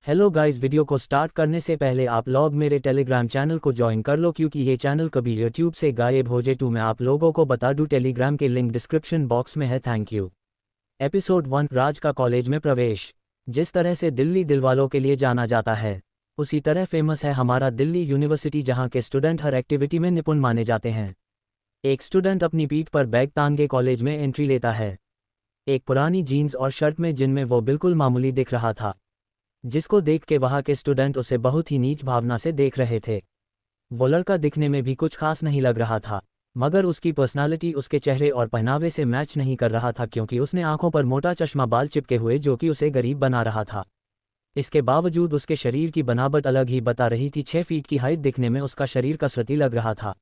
Hello guys, video को start करने से पहले आप लोग मेरे टेलीग्राम चैनल को ज्वाइन कर लो क्योंकि ये चैनल कभी यूट्यूब से गायब हो जाए तो मैं आप लोगों को बता दूं। टेलीग्राम के लिंक डिस्क्रिप्शन बॉक्स में है। Thank you. एपिसोड 1, राज का कॉलेज में प्रवेश। जिस तरह से दिल्ली दिलवालों के लिए जाना जाता है, उसी तरह फेमस है हमारा दिल्ली यूनिवर्सिटी, जहाँ के स्टूडेंट हर एक्टिविटी में निपुण माने जाते हैं। एक स्टूडेंट अपनी पीठ पर बैग तान के कॉलेज में एंट्री लेता है, एक पुरानी जीन्स और शर्ट में जिनमें वो बिल्कुल मामूली दिख रहा था, जिसको देख के वहाँ के स्टूडेंट उसे बहुत ही नीच भावना से देख रहे थे। वो लड़का दिखने में भी कुछ खास नहीं लग रहा था, मगर उसकी पर्सनालिटी उसके चेहरे और पहनावे से मैच नहीं कर रहा था क्योंकि उसने आंखों पर मोटा चश्मा बाल चिपके हुए जो कि उसे गरीब बना रहा था। इसके बावजूद उसके शरीर की बनावट अलग ही बता रही थी। 6 फीट की हाइट, दिखने में उसका शरीर कसरती लग रहा था।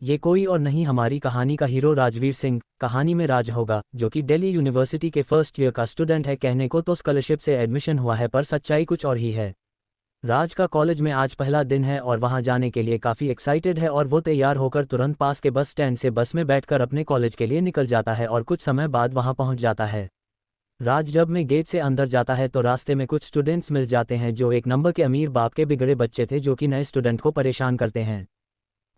ये कोई और नहीं, हमारी कहानी का हीरो राजवीर सिंह। कहानी में राज होगा, जो कि दिल्ली यूनिवर्सिटी के फर्स्ट ईयर का स्टूडेंट है। कहने को तो स्कॉलरशिप से एडमिशन हुआ है, पर सच्चाई कुछ और ही है। राज का कॉलेज में आज पहला दिन है और वहां जाने के लिए काफ़ी एक्साइटेड है और वो तैयार होकर तुरंत पास के बस स्टैंड से बस में बैठकर अपने कॉलेज के लिए निकल जाता है और कुछ समय बाद वहां पहुंच जाता है। राज जब में गेट से अंदर जाता है तो रास्ते में कुछ स्टूडेंट्स मिल जाते हैं जो एक नंबर के अमीर बाप के बिगड़े बच्चे थे जो कि नए स्टूडेंट को परेशान करते हैं।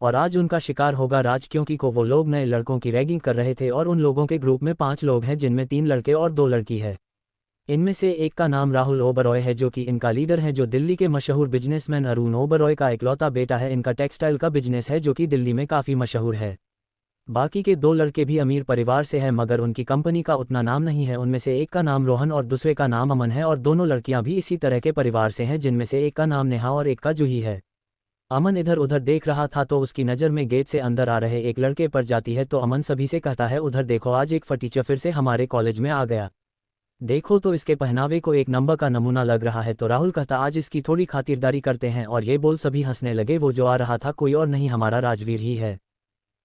और आज उनका शिकार होगा राज, क्योंकि वो लोग नए लड़कों की रैगिंग कर रहे थे और उन लोगों के ग्रुप में 5 लोग हैं जिनमें 3 लड़के और 2 लड़की है। इनमें से एक का नाम राहुल ओबरॉय है जो कि इनका लीडर है, जो दिल्ली के मशहूर बिजनेसमैन अरुण ओबरॉय का इकलौता बेटा है। इनका टेक्सटाइल का बिजनेस है जो कि दिल्ली में काफ़ी मशहूर है। बाकी के 2 लड़के भी अमीर परिवार से हैं, मगर उनकी कंपनी का उतना नाम नहीं है। उनमें से एक का नाम रोहन और दूसरे का नाम अमन है, और दोनों लड़कियां भी इसी तरह के परिवार से हैं, जिनमें से एक का नाम नेहा और एक का जूही है। अमन इधर उधर देख रहा था तो उसकी नज़र में गेट से अंदर आ रहे एक लड़के पर जाती है, तो अमन सभी से कहता है, उधर देखो, आज एक फटीचर फिर से हमारे कॉलेज में आ गया। देखो तो इसके पहनावे को एक नंबर का नमूना लग रहा है। तो राहुल कहता, आज इसकी थोड़ी खातिरदारी करते हैं, और ये बोल सभी हंसने लगे। वो जो आ रहा था कोई और नहीं, हमारा राजवीर ही है।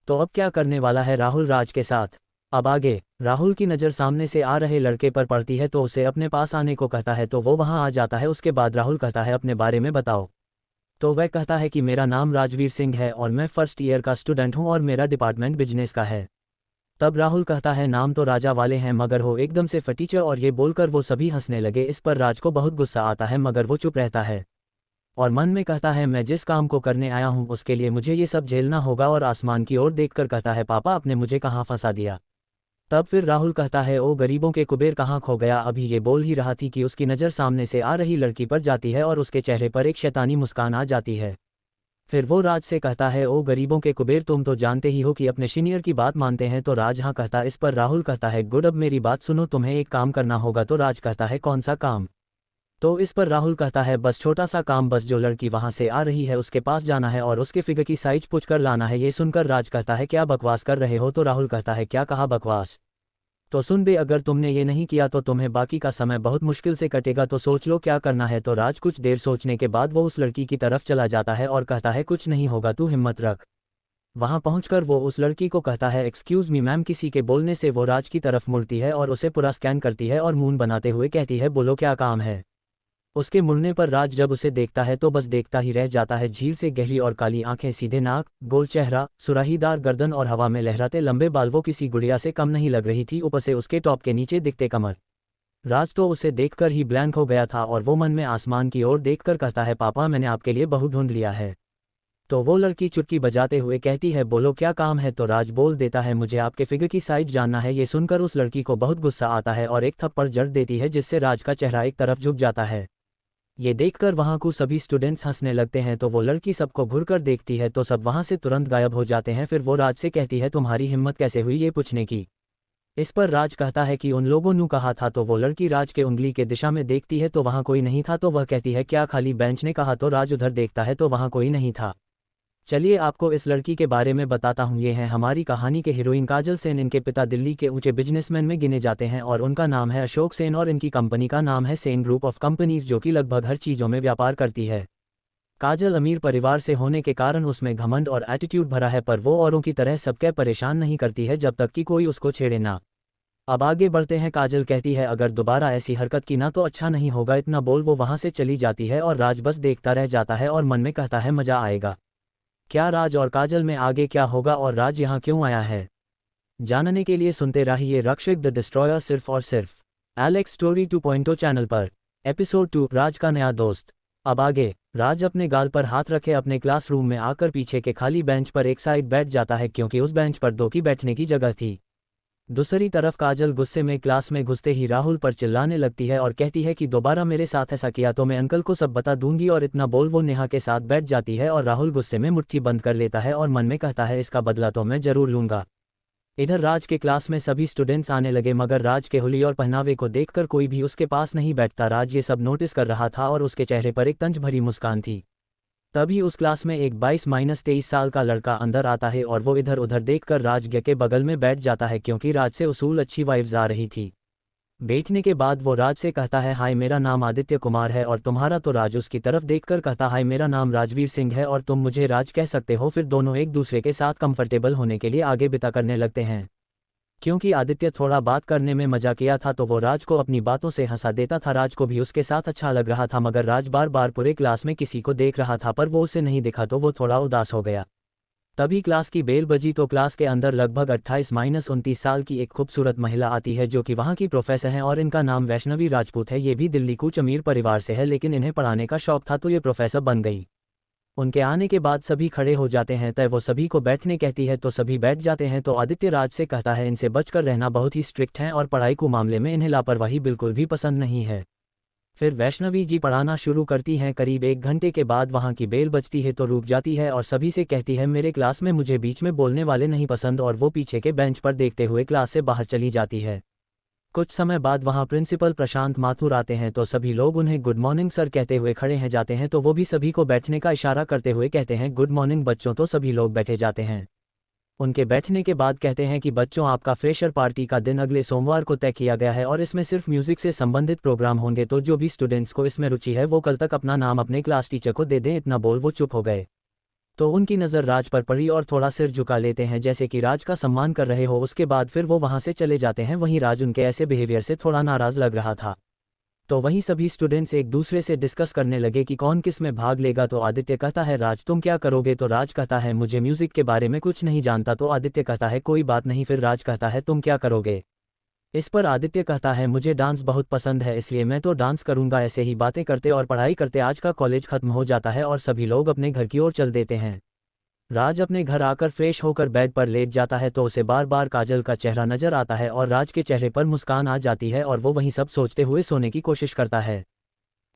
तो अब क्या करने वाला है राहुल राज के साथ? अब आगे राहुल की नज़र सामने से आ रहे लड़के पर पड़ती है तो उसे अपने पास आने को कहता है, तो वो वहाँ आ जाता है। उसके बाद राहुल कहता है, अपने बारे में बताओ। तो वह कहता है कि मेरा नाम राजवीर सिंह है और मैं फर्स्ट ईयर का स्टूडेंट हूँ और मेरा डिपार्टमेंट बिजनेस का है। तब राहुल कहता है, नाम तो राजा वाले हैं मगर हो एकदम से फटीचर, और ये बोलकर वो सभी हंसने लगे। इस पर राज को बहुत गुस्सा आता है, मगर वो चुप रहता है और मन में कहता है, मैं जिस काम को करने आया हूँ उसके लिए मुझे ये सब झेलना होगा। और आसमान की ओर देखकर कहता है, पापा आपने मुझे कहाँ फंसा दिया। तब फिर राहुल कहता है, ओ गरीबों के कुबेर कहाँ खो गया। अभी ये बोल ही रहा थी कि उसकी नज़र सामने से आ रही लड़की पर जाती है और उसके चेहरे पर एक शैतानी मुस्कान आ जाती है। फिर वो राज से कहता है, ओ गरीबों के कुबेर, तुम तो जानते ही हो कि अपने सीनियर की बात मानते हैं। तो राज हाँ कहता। इस पर राहुल कहता है, गुड, अब मेरी बात सुनो, तुम्हें एक काम करना होगा। तो राज कहता है, कौन सा काम? तो इस पर राहुल कहता है, बस छोटा सा काम, बस जो लड़की वहां से आ रही है उसके पास जाना है और उसके फिगर की साइज पूछ कर लाना है। ये सुनकर राज कहता है, क्या बकवास कर रहे हो? तो राहुल कहता है, क्या कहा बकवास? तो सुन बे, अगर तुमने ये नहीं किया तो तुम्हें बाकी का समय बहुत मुश्किल से कटेगा, तो सोच लो क्या करना है। तो राज कुछ देर सोचने के बाद वो उस लड़की की तरफ चला जाता है और कहता है, कुछ नहीं होगा, तू हिम्मत रख। वहां पहुंचकर वो उस लड़की को कहता है, एक्सक्यूज़ मी मैम। किसी के बोलने से वो राज की तरफ मुड़ती है और उसे पूरा स्कैन करती है और मून बनाते हुए कहती है, बोलो क्या काम है। उसके मुड़ने पर राज जब उसे देखता है तो बस देखता ही रह जाता है। झील से गहरी और काली आंखें, सीधे नाक, गोल चेहरा, सुराहीदार गर्दन और हवा में लहराते लंबे बाल, वो किसी गुड़िया से कम नहीं लग रही थी। ऊपर से उसके टॉप के नीचे दिखते कमर। राज तो उसे देखकर ही ब्लैंक हो गया था और वो मन में आसमान की ओर देखकर कहता है, पापा मैंने आपके लिए बहू ढूंढ लिया है। तो वो लड़की चुटकी बजाते हुए कहती है, बोलो क्या काम है। तो राज बोल देता है, मुझे आपके फिगर की साइज जानना है। ये सुनकर उस लड़की को बहुत गुस्सा आता है और एक थप्पड़ जड़ देती है, जिससे राज का चेहरा एक तरफ झुक जाता है। ये देखकर वहाँ को सभी स्टूडेंट्स हंसने लगते हैं। तो वो लड़की सबको घुरकर देखती है तो सब वहाँ से तुरंत गायब हो जाते हैं। फिर वो राज से कहती है, तुम्हारी हिम्मत कैसे हुई ये पूछने की? इस पर राज कहता है कि उन लोगों ने कहा था। तो वो लड़की राज के उंगली के दिशा में देखती है तो वहाँ कोई नहीं था। तो वह कहती है, क्या खाली बेंच ने कहा? तो राज उधर देखता है तो वहाँ कोई नहीं था। चलिए आपको इस लड़की के बारे में बताता हूँ। ये है हमारी कहानी के हीरोइन काजल सेन। इनके पिता दिल्ली के ऊंचे बिजनेसमैन में गिने जाते हैं और उनका नाम है अशोक सेन, और इनकी कंपनी का नाम है सेन ग्रुप ऑफ कंपनीज, जो कि लगभग हर चीज़ों में व्यापार करती है। काजल अमीर परिवार से होने के कारण उसमें घमंड और एटीट्यूड भरा है, पर वो औरों की तरह सबके परेशान नहीं करती है जब तक कि कोई उसको छेड़े ना। अब आगे बढ़ते हैं। काजल कहती है, अगर दोबारा ऐसी हरकत की ना तो अच्छा नहीं होगा। इतना बोल वो वहाँ से चली जाती है और राज बस देखता रह जाता है और मन में कहता है, मज़ा आएगा। क्या राज और काजल में आगे क्या होगा और राज यहाँ क्यों आया है, जानने के लिए सुनते रहिए रक्षक द डिस्ट्रॉयर, सिर्फ और सिर्फ एलेक्स स्टोरी 2.0 चैनल पर। एपिसोड 2 राज का नया दोस्त। अब आगे राज अपने गाल पर हाथ रखे अपने क्लासरूम में आकर पीछे के खाली बेंच पर एक साइड बैठ जाता है क्योंकि उस बेंच पर दो की बैठने की जगह थी। दूसरी तरफ काजल गुस्से में क्लास में घुसते ही राहुल पर चिल्लाने लगती है और कहती है कि दोबारा मेरे साथ ऐसा किया तो मैं अंकल को सब बता दूंगी। और इतना बोल वो नेहा के साथ बैठ जाती है और राहुल गुस्से में मुट्ठी बंद कर लेता है और मन में कहता है इसका बदला तो मैं जरूर लूंगा। इधर राज के क्लास में सभी स्टूडेंट्स आने लगे मगर राज के हुलिये और पहनावे को देखकर कोई भी उसके पास नहीं बैठता। राज ये सब नोटिस कर रहा था और उसके चेहरे पर एक तंज भरी मुस्कान थी। तभी उस क्लास में एक 22-23 साल का लड़का अंदर आता है और वो इधर उधर देखकर राज के बगल में बैठ जाता है क्योंकि राज से उसूल अच्छी वाइब्स आ रही थी। बैठने के बाद वो राज से कहता है हाय मेरा नाम आदित्य कुमार है और तुम्हारा। तो राज उसकी तरफ देखकर कहता हाय मेरा नाम राजवीर सिंह है और तुम मुझे राज कह सकते हो। फिर दोनों एक दूसरे के साथ कंफर्टेबल होने के लिए आगे बिता करने लगते हैं। क्योंकि आदित्य थोड़ा बात करने में मजा किया था तो वो राज को अपनी बातों से हंसा देता था। राज को भी उसके साथ अच्छा लग रहा था मगर राज बार बार पूरे क्लास में किसी को देख रहा था पर वो उसे नहीं दिखा तो वो थोड़ा उदास हो गया। तभी क्लास की बेल बजी तो क्लास के अंदर लगभग 28-29 साल की एक खूबसूरत महिला आती है जो कि वहाँ की प्रोफेसर हैं और इनका नाम वैष्णवी राजपूत है। ये भी दिल्ली कूच अमीर परिवार से है लेकिन इन्हें पढ़ाने का शौक था तो ये प्रोफेसर बन गई। उनके आने के बाद सभी खड़े हो जाते हैं तय वो सभी को बैठने कहती है तो सभी बैठ जाते हैं। तो आदित्य राज से कहता है इनसे बचकर रहना, बहुत ही स्ट्रिक्ट हैं और पढ़ाई को मामले में इन्हें लापरवाही बिल्कुल भी पसंद नहीं है। फिर वैष्णवी जी पढ़ाना शुरू करती हैं। करीब 1 घंटे के बाद वहाँ की बेल बजती है तो रुक जाती है और सभी से कहती है मेरे क्लास में मुझे बीच में बोलने वाले नहीं पसंद और वो पीछे के बेंच पर देखते हुए क्लास से बाहर चली जाती है। कुछ समय बाद वहाँ प्रिंसिपल प्रशांत माथुर आते हैं तो सभी लोग उन्हें गुड मॉर्निंग सर कहते हुए खड़े हैं जाते हैं तो वो भी सभी को बैठने का इशारा करते हुए कहते हैं गुड मॉर्निंग बच्चों। तो सभी लोग बैठे जाते हैं। उनके बैठने के बाद कहते हैं कि बच्चों आपका फ्रेशर पार्टी का दिन अगले सोमवार को तय किया गया है और इसमें सिर्फ म्यूजिक से संबंधित प्रोग्राम होंगे तो जो भी स्टूडेंट्स को इसमें रुचि है वो कल तक अपना नाम अपने क्लास टीचर को दे दें। इतना बोल वो चुप हो गए। तो उनकी नज़र राज पर पड़ी और थोड़ा सिर झुका लेते हैं जैसे कि राज का सम्मान कर रहे हो। उसके बाद फिर वो वहाँ से चले जाते हैं। वहीं राज उनके ऐसे बिहेवियर से थोड़ा नाराज़ लग रहा था। तो वहीं सभी स्टूडेंट्स एक दूसरे से डिस्कस करने लगे कि कौन किस में भाग लेगा। तो आदित्य कहता है राज तुम क्या करोगे। तो राज कहता है मुझे म्यूज़िक के बारे में कुछ नहीं जानता। तो आदित्य कहता है कोई बात नहीं। फिर राज कहता है तुम क्या करोगे। इस पर आदित्य कहता है मुझे डांस बहुत पसंद है इसलिए मैं तो डांस करूंगा। ऐसे ही बातें करते और पढ़ाई करते आज का कॉलेज खत्म हो जाता है और सभी लोग अपने घर की ओर चल देते हैं। राज अपने घर आकर फ्रेश होकर बेड पर लेट जाता है तो उसे बार बार काजल का चेहरा नजर आता है और राज के चेहरे पर मुस्कान आ जाती है और वो वहीं सब सोचते हुए सोने की कोशिश करता है।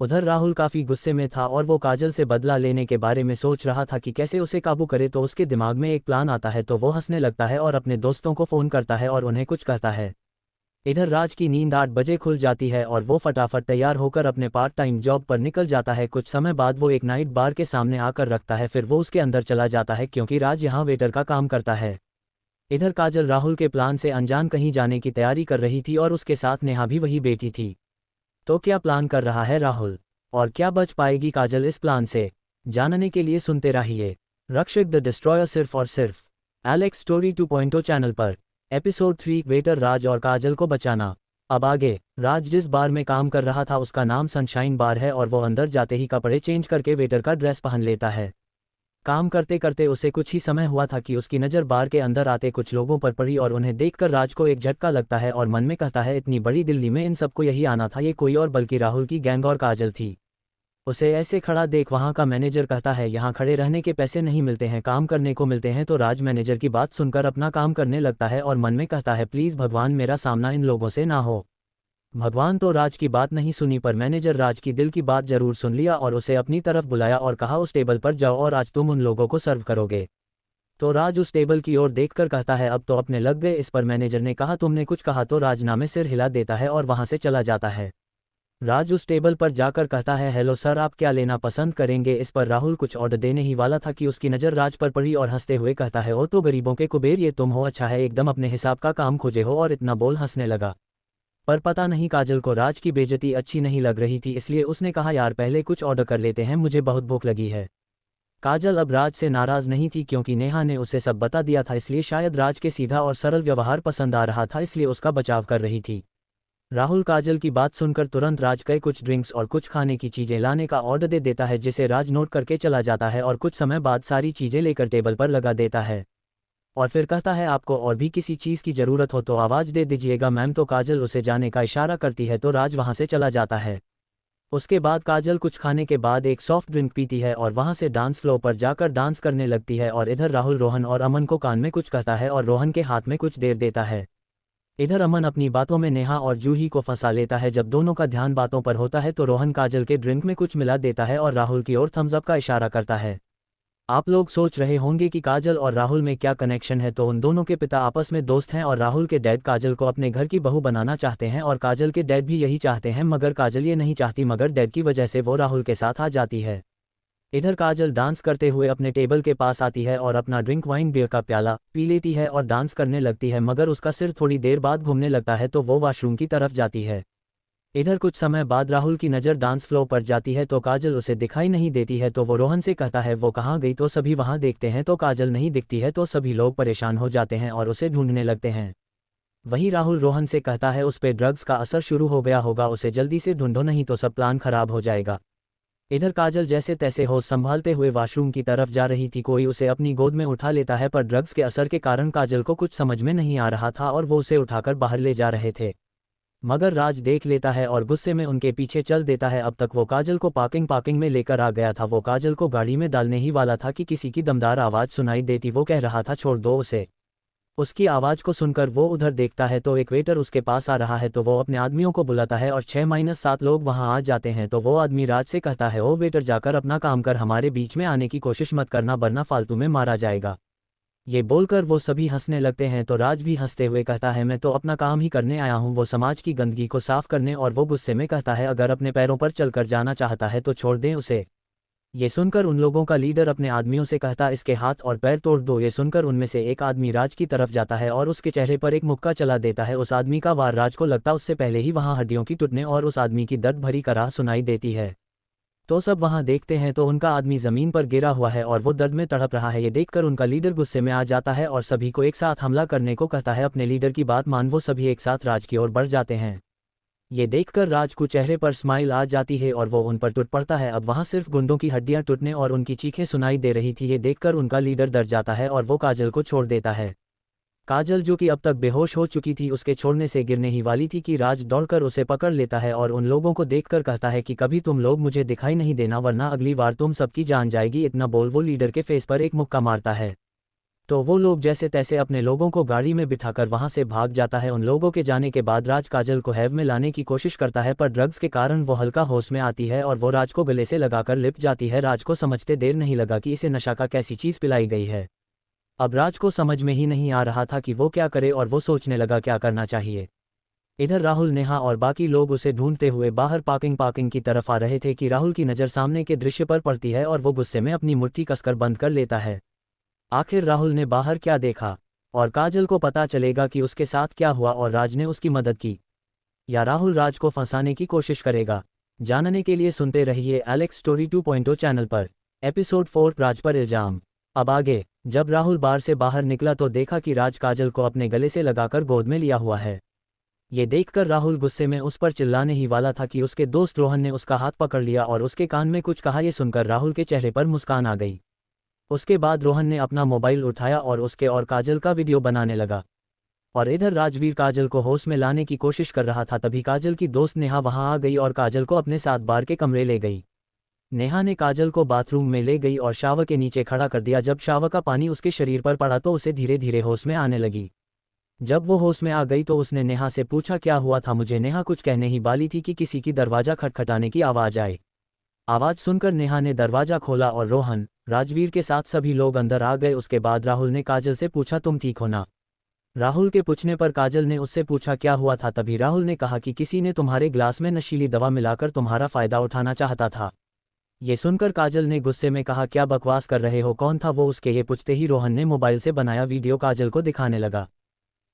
उधर राहुल काफ़ी गुस्से में था और वो काजल से बदला लेने के बारे में सोच रहा था कि कैसे उसे काबू करे। तो उसके दिमाग में एक प्लान आता है तो वो हंसने लगता है और अपने दोस्तों को फ़ोन करता है और उन्हें कुछ कहता है। इधर राज की नींद 8 बजे खुल जाती है और वो फटाफट तैयार होकर अपने पार्ट टाइम जॉब पर निकल जाता है। कुछ समय बाद वो एक नाइट बार के सामने आकर रखता है। फिर वो उसके अंदर चला जाता है क्योंकि राज यहाँ वेटर का काम करता है। इधर काजल राहुल के प्लान से अनजान कहीं जाने की तैयारी कर रही थी और उसके साथ नेहा भी वही बैठी थी। तो क्या प्लान कर रहा है राहुल और क्या बच पाएगी काजल इस प्लान से, जानने के लिए सुनते रहिए रक्षक द डिस्ट्रॉयर सिर्फ और सिर्फ एलेक्स स्टोरी 2.0 चैनल पर। एपिसोड 3 वेटर राज और काजल को बचाना। अब आगे राज जिस बार में काम कर रहा था उसका नाम सनशाइन बार है और वो अंदर जाते ही कपड़े चेंज करके वेटर का ड्रेस पहन लेता है। काम करते करते उसे कुछ ही समय हुआ था कि उसकी नज़र बार के अंदर आते कुछ लोगों पर पड़ी और उन्हें देखकर राज को एक झटका लगता है और मन में कहता है इतनी बड़ी दिल्ली में इन सबको यही आना था। ये कोई और बल्कि राहुल की गैंग और काजल थी। उसे ऐसे खड़ा देख वहाँ का मैनेजर कहता है यहाँ खड़े रहने के पैसे नहीं मिलते हैं, काम करने को मिलते हैं। तो राज मैनेजर की बात सुनकर अपना काम करने लगता है और मन में कहता है प्लीज़ भगवान मेरा सामना इन लोगों से ना हो। भगवान तो राज की बात नहीं सुनी पर मैनेजर राज की दिल की बात जरूर सुन लिया और उसे अपनी तरफ बुलाया और कहा उस टेबल पर जाओ और आज तुम उन लोगों को सर्व करोगे। तो राज उस टेबल की ओर देखकर कहता है अब तो अपने लग गए। इस पर मैनेजर ने कहा तुमने कुछ कहा। तो राज ना में सिर हिला देता है और वहाँ से चला जाता है। राज उस टेबल पर जाकर कहता है हेलो सर आप क्या लेना पसंद करेंगे। इस पर राहुल कुछ ऑर्डर देने ही वाला था कि उसकी नज़र राज पर पड़ी और हंसते हुए कहता है ओ तो गरीबों के कुबेर ये तुम हो, अच्छा है एकदम अपने हिसाब का काम खोजे हो। और इतना बोल हंसने लगा। पर पता नहीं काजल को राज की बेइज्जती अच्छी नहीं लग रही थी इसलिए उसने कहा यार पहले कुछ ऑर्डर कर लेते हैं, मुझे बहुत भूख लगी है। काजल अब राज से नाराज़ नहीं थी क्योंकि नेहा ने उसे सब बता दिया था इसलिए शायद राज के सीधा और सरल व्यवहार पसंद आ रहा था इसलिए उसका बचाव कर रही थी। राहुल काजल की बात सुनकर तुरंत राज के कुछ ड्रिंक्स और कुछ खाने की चीज़ें लाने का ऑर्डर दे देता है जिसे राज नोट करके चला जाता है और कुछ समय बाद सारी चीज़ें लेकर टेबल पर लगा देता है और फिर कहता है आपको और भी किसी चीज़ की ज़रूरत हो तो आवाज़ दे दीजिएगा मैम। तो काजल उसे जाने का इशारा करती है तो राज वहाँ से चला जाता है। उसके बाद काजल कुछ खाने के बाद एक सॉफ्ट ड्रिंक पीती है और वहां से डांस फ्लोर पर जाकर डांस करने लगती है और इधर राहुल रोहन और अमन को कान में कुछ कहता है और रोहन के हाथ में कुछ देर देता है। इधर अमन अपनी बातों में नेहा और जूही को फंसा लेता है। जब दोनों का ध्यान बातों पर होता है तो रोहन काजल के ड्रिंक में कुछ मिला देता है और राहुल की ओर थम्स अप का इशारा करता है। आप लोग सोच रहे होंगे कि काजल और राहुल में क्या कनेक्शन है, तो उन दोनों के पिता आपस में दोस्त हैं और राहुल के डैड काजल को अपने घर की बहू बनाना चाहते हैं और काजल के डैड भी यही चाहते हैं, मगर काजल ये नहीं चाहती, मगर डैड की वजह से वो राहुल के साथ आ जाती है। इधर काजल डांस करते हुए अपने टेबल के पास आती है और अपना ड्रिंक वाइन बियर का प्याला पी लेती है और डांस करने लगती है, मगर उसका सिर थोड़ी देर बाद घूमने लगता है तो वो वॉशरूम की तरफ जाती है। इधर कुछ समय बाद राहुल की नज़र डांस फ्लोर पर जाती है तो काजल उसे दिखाई नहीं देती है, तो वो रोहन से कहता है वो कहाँ गई, तो सभी वहाँ देखते हैं तो काजल नहीं दिखती है, तो सभी लोग परेशान हो जाते हैं और उसे ढूंढने लगते हैं। वहीं राहुल रोहन से कहता है उस पे ड्रग्स का असर शुरू हो गया होगा, उसे जल्दी से ढूंढो नहीं तो सब प्लान खराब हो जाएगा। इधर काजल जैसे तैसे होश संभालते हुए वॉशरूम की तरफ जा रही थी, कोई उसे अपनी गोद में उठा लेता है, पर ड्रग्स के असर के कारण काजल को कुछ समझ में नहीं आ रहा था और वो उसे उठाकर बाहर ले जा रहे थे, मगर राज देख लेता है और गुस्से में उनके पीछे चल देता है। अब तक वो काजल को पार्किंग में लेकर आ गया था, वो काजल को गाड़ी में डालने ही वाला था कि किसी की दमदार आवाज़ सुनाई देती, वो कह रहा था छोड़ दो उसे। उसकी आवाज़ को सुनकर वो उधर देखता है तो एक वेटर उसके पास आ रहा है, तो वो अपने आदमियों को बुलाता है और 6-7 लोग वहां आ जाते हैं। तो वो आदमी राज से कहता है ओ वेटर, जाकर अपना काम कर, हमारे बीच में आने की कोशिश मत करना वरना फालतू में मारा जाएगा। ये बोलकर वो सभी हंसने लगते हैं, तो राज भी हंसते हुए कहता है मैं तो अपना काम ही करने आया हूँ, वो समाज की गंदगी को साफ करने, और वो गुस्से में कहता है अगर अपने पैरों पर चलकर जाना चाहता है तो छोड़ दें उसे। ये सुनकर उन लोगों का लीडर अपने आदमियों से कहता इसके हाथ और पैर तोड़ दो। ये सुनकर उनमें से एक आदमी राज की तरफ जाता है और उसके चेहरे पर एक मुक्का चला देता है। उस आदमी का वार राज को लगता उससे पहले ही वहां हड्डियों की टूटने और उस आदमी की दर्द भरी कराह सुनाई देती है। तो सब वहां देखते हैं तो उनका आदमी जमीन पर गिरा हुआ है और वो दर्द में तड़प रहा है। ये देखकर उनका लीडर गुस्से में आ जाता है और सभी को एक साथ हमला करने को कहता है। अपने लीडर की बात मान वो सभी एक साथ राज की ओर बढ़ जाते हैं। ये देखकर राज को चेहरे पर स्माइल आ जाती है और वो उन पर टूट पड़ता है। अब वहां सिर्फ गुंडों की हड्डियां टूटने और उनकी चीखें सुनाई दे रही थी। ये देखकर उनका लीडर डर जाता है और वो काजल को छोड़ देता है। काजल जो कि अब तक बेहोश हो चुकी थी, उसके छोड़ने से गिरने ही वाली थी कि राज दौड़कर उसे पकड़ लेता है और उन लोगों को देखकर कहता है कि कभी तुम लोग मुझे दिखाई नहीं देना वरना अगली बार तुम सबकी जान जाएगी। इतना बोल वो लीडर के फेस पर एक मुक्का मारता है। तो वो लोग जैसे तैसे अपने लोगों को गाड़ी में बिठाकर वहां से भाग जाता है। उन लोगों के जाने के बाद राज काजल को हैव में लाने की कोशिश करता है, पर ड्रग्स के कारण वो हल्का होश में आती है और वो राज को गले से लगाकर लिपट जाती है। राज को समझते देर नहीं लगा कि इसे नशा का कैसी चीज़ पिलाई गई है। अब राज को समझ में ही नहीं आ रहा था कि वो क्या करे और वो सोचने लगा क्या करना चाहिए। इधर राहुल, नेहा और बाकी लोग उसे ढूंढते हुए बाहर पार्किंग की तरफ आ रहे थे कि राहुल की नज़र सामने के दृश्य पर पड़ती है और वो गुस्से में अपनी मुट्ठी कसकर बंद कर लेता है। आखिर राहुल ने बाहर क्या देखा और काजल को पता चलेगा कि उसके साथ क्या हुआ और राज ने उसकी मदद की या राहुल राज को फंसाने की कोशिश करेगा। जानने के लिए सुनते रहिए एलेक्स स्टोरी 2.0 चैनल पर। एपिसोड 4 राज पर इल्जाम। अब आगे। जब राहुल बार से बाहर निकला तो देखा कि राज काजल को अपने गले से लगाकर गोद में लिया हुआ है। ये देखकर राहुल गुस्से में उस पर चिल्लाने ही वाला था कि उसके दोस्त रोहन ने उसका हाथ पकड़ लिया और उसके कान में कुछ कहा। ये सुनकर राहुल के चेहरे पर मुस्कान आ गई। उसके बाद रोहन ने अपना मोबाइल उठाया और उसके और काजल का वीडियो बनाने लगा। और इधर राजवीर काजल को होश में लाने की कोशिश कर रहा था, तभी काजल की दोस्त नेहा वहां आ गई और काजल को अपने साथ बार के कमरे ले गई। नेहा ने काजल को बाथरूम में ले गई और शावर के नीचे खड़ा कर दिया। जब शावर का पानी उसके शरीर पर पड़ा तो उसे धीरे धीरे होश में आने लगी। जब वो होश में आ गई तो उसने नेहा से पूछा क्या हुआ था मुझे। नेहा कुछ कहने ही वाली थी कि किसी की दरवाज़ा खटखटाने की आवाज़ आई। आवाज़ सुनकर नेहा ने दरवाज़ा खोला और रोहन, राजवीर के साथ सभी लोग अंदर आ गए। उसके बाद राहुल ने काजल से पूछा तुम ठीक हो ना। राहुल के पूछने पर काजल ने उससे पूछा क्या हुआ था। तभी राहुल ने कहा कि किसी ने तुम्हारे ग्लास में नशीली दवा मिलाकर तुम्हारा फ़ायदा उठाना चाहता था। ये सुनकर काजल ने गुस्से में कहा क्या बकवास कर रहे हो, कौन था वो। उसके ये पूछते ही रोहन ने मोबाइल से बनाया वीडियो काजल को दिखाने लगा।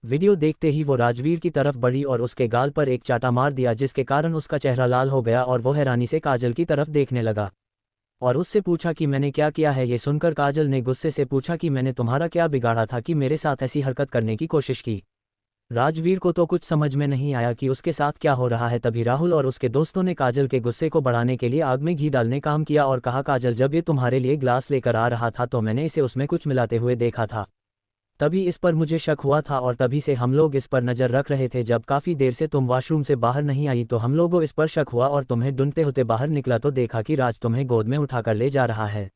वीडियो देखते ही वो राजवीर की तरफ बढ़ी और उसके गाल पर एक चाटा मार दिया, जिसके कारण उसका चेहरा लाल हो गया और वो हैरानी से काजल की तरफ देखने लगा और उससे पूछा कि मैंने क्या किया है। ये सुनकर काजल ने गुस्से से पूछा कि मैंने तुम्हारा क्या बिगाड़ा था कि मेरे साथ ऐसी हरकत करने की कोशिश की। राजवीर को तो कुछ समझ में नहीं आया कि उसके साथ क्या हो रहा है। तभी राहुल और उसके दोस्तों ने काजल के गुस्से को बढ़ाने के लिए आग में घी डालने काम किया और कहा काजल जब ये तुम्हारे लिए ग्लास लेकर आ रहा था तो मैंने इसे उसमें कुछ मिलाते हुए देखा था। तभी इस पर मुझे शक हुआ था और तभी से हम लोग इस पर नज़र रख रहे थे। जब काफ़ी देर से तुम वॉशरूम से बाहर नहीं आई तो हम लोगों इस पर शक हुआ और तुम्हें ढूंढते होते बाहर निकला तो देखा कि राज तुम्हें गोद में उठाकर ले जा रहा है।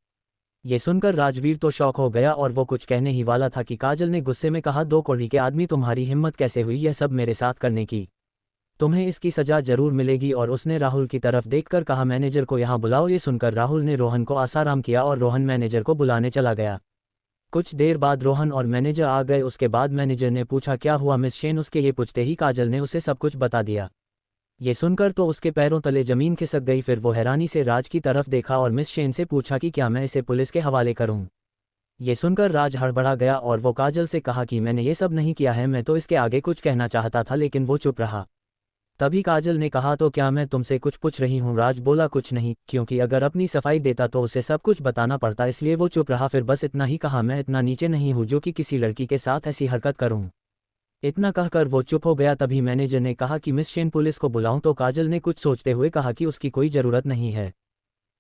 ये सुनकर राजवीर तो शॉक हो गया और वो कुछ कहने ही वाला था कि काजल ने गुस्से में कहा, 2 कौड़ी के आदमी, तुम्हारी हिम्मत कैसे हुई यह सब मेरे साथ करने की? तुम्हें इसकी सजा जरूर मिलेगी। और उसने राहुल की तरफ देखकर कहा, मैनेजर को यहाँ बुलाओ। ये सुनकर राहुल ने रोहन को आसाराम किया और रोहन मैनेजर को बुलाने चला गया। कुछ देर बाद रोहन और मैनेजर आ गए। उसके बाद मैनेजर ने पूछा, क्या हुआ मिस शेन? उसके ये पूछते ही काजल ने उसे सब कुछ बता दिया। ये सुनकर तो उसके पैरों तले जमीन खिसक गई। फिर वो हैरानी से राज की तरफ देखा और मिस शेन से पूछा कि क्या मैं इसे पुलिस के हवाले करूं? ये सुनकर राज हड़बड़ा गया और वो काजल से कहा कि मैंने ये सब नहीं किया है, मैं तो इसके आगे कुछ कहना चाहता था लेकिन वो चुप रहा। तभी काजल ने कहा, तो क्या मैं तुमसे कुछ पूछ रही हूँ? राज बोला, कुछ नहीं, क्योंकि अगर अपनी सफाई देता तो उसे सब कुछ बताना पड़ता, इसलिए वो चुप रहा। फिर बस इतना ही कहा, मैं इतना नीचे नहीं हूँ जो कि किसी लड़की के साथ ऐसी हरकत करूँ। इतना कहकर वो चुप हो गया। तभी मैनेजर ने कहा कि मिस शेन पुलिस को बुलाऊं? तो काजल ने कुछ सोचते हुए कहा कि उसकी कोई ज़रूरत नहीं है,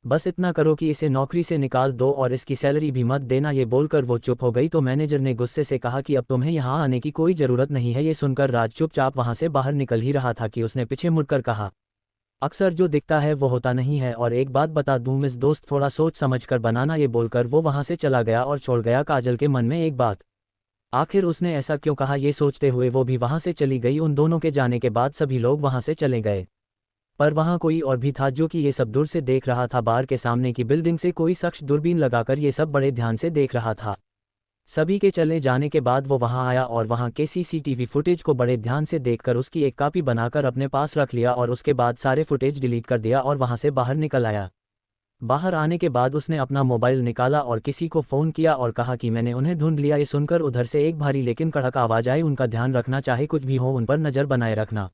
बस इतना करो कि इसे नौकरी से निकाल दो और इसकी सैलरी भी मत देना। ये बोलकर वो चुप हो गई। तो मैनेजर ने गुस्से से कहा कि अब तुम्हें यहाँ आने की कोई ज़रूरत नहीं है। ये सुनकर राज चुपचाप वहाँ से बाहर निकल ही रहा था कि उसने पीछे मुड़कर कहा, अक्सर जो दिखता है वो होता नहीं है, और एक बात बता दूं मिस दोस्त, थोड़ा सोच समझ कर बनाना। ये बोलकर वो वहाँ से चला गया और छोड़ गया काजल के मन में एक बात, आखिर उसने ऐसा क्यों कहा? ये सोचते हुए वो भी वहाँ से चली गई। उन दोनों के जाने के बाद सभी लोग वहाँ से चले गए, पर वहाँ कोई और भी था जो कि ये सब दूर से देख रहा था। बार के सामने की बिल्डिंग से कोई शख्स दूरबीन लगाकर ये सब बड़े ध्यान से देख रहा था। सभी के चले जाने के बाद वो वहाँ आया और वहाँ के सीसीटीवी फुटेज को बड़े ध्यान से देखकर उसकी एक कॉपी बनाकर अपने पास रख लिया और उसके बाद सारे फुटेज डिलीट कर दिया और वहाँ से बाहर निकल आया। बाहर आने के बाद उसने अपना मोबाइल निकाला और किसी को फ़ोन किया और कहा कि मैंने उन्हें ढूंढ लिया। ये सुनकर उधर से एक भारी लेकिन कड़क आवाज़ आई, उनका ध्यान रखना, चाहे कुछ भी हो उन पर नज़र बनाए रखना,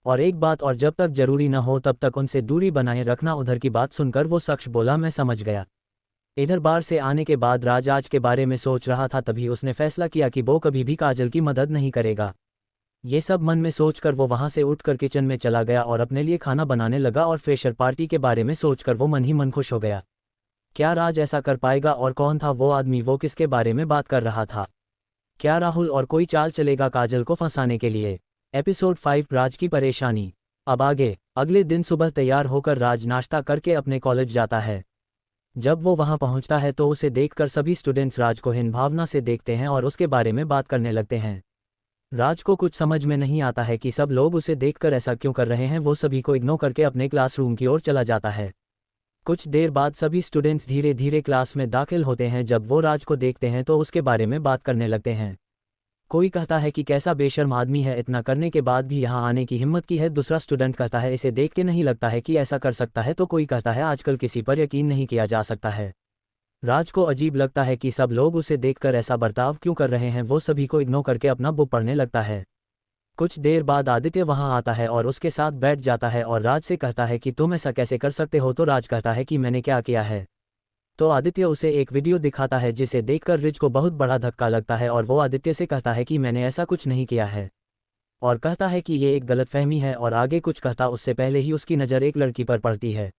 और एक बात और, जब तक जरूरी न हो तब तक उनसे दूरी बनाए रखना। उधर की बात सुनकर वो शख्स बोला, मैं समझ गया। इधर बार से आने के बाद राज आज के बारे में सोच रहा था। तभी उसने फैसला किया कि वो कभी भी काजल की मदद नहीं करेगा। ये सब मन में सोचकर वो वहाँ से उठकर किचन में चला गया और अपने लिए खाना बनाने लगा, और फ्रेशर पार्टी के बारे में सोचकर वो मन ही मन खुश हो गया। क्या राज ऐसा कर पाएगा? और कौन था वो आदमी? वो किसके बारे में बात कर रहा था? क्या राहुल और कोई चाल चलेगा काजल को फंसाने के लिए? एपिसोड 5, राज की परेशानी। अब आगे। अगले दिन सुबह तैयार होकर राज नाश्ता करके अपने कॉलेज जाता है। जब वो वहां पहुंचता है तो उसे देखकर सभी स्टूडेंट्स राज को हीन भावना से देखते हैं और उसके बारे में बात करने लगते हैं। राज को कुछ समझ में नहीं आता है कि सब लोग उसे देखकर ऐसा क्यों कर रहे हैं। वो सभी को इग्नोर करके अपने क्लासरूम की ओर चला जाता है। कुछ देर बाद सभी स्टूडेंट्स धीरे धीरे क्लास में दाखिल होते हैं। जब वो राज को देखते हैं तो उसके बारे में बात करने लगते हैं। कोई कहता है कि कैसा बेशर्म आदमी है, इतना करने के बाद भी यहाँ आने की हिम्मत की है। दूसरा स्टूडेंट कहता है, इसे देख के नहीं लगता है कि ऐसा कर सकता है। तो कोई कहता है, आजकल किसी पर यकीन नहीं किया जा सकता है। राज को अजीब लगता है कि सब लोग उसे देखकर ऐसा बर्ताव क्यों कर रहे हैं। वो सभी को इग्नोर करके अपना बुक पढ़ने लगता है। कुछ देर बाद आदित्य वहां आता है और उसके साथ बैठ जाता है और राज से कहता है कि तुम ऐसा कैसे कर सकते हो? तो राज कहता है कि मैंने क्या किया है? तो आदित्य उसे एक वीडियो दिखाता है जिसे देखकर रिज को बहुत बड़ा धक्का लगता है और वो आदित्य से कहता है कि मैंने ऐसा कुछ नहीं किया है, और कहता है कि ये एक गलतफहमी है। और आगे कुछ कहता उससे पहले ही उसकी नज़र एक लड़की पर पड़ती है।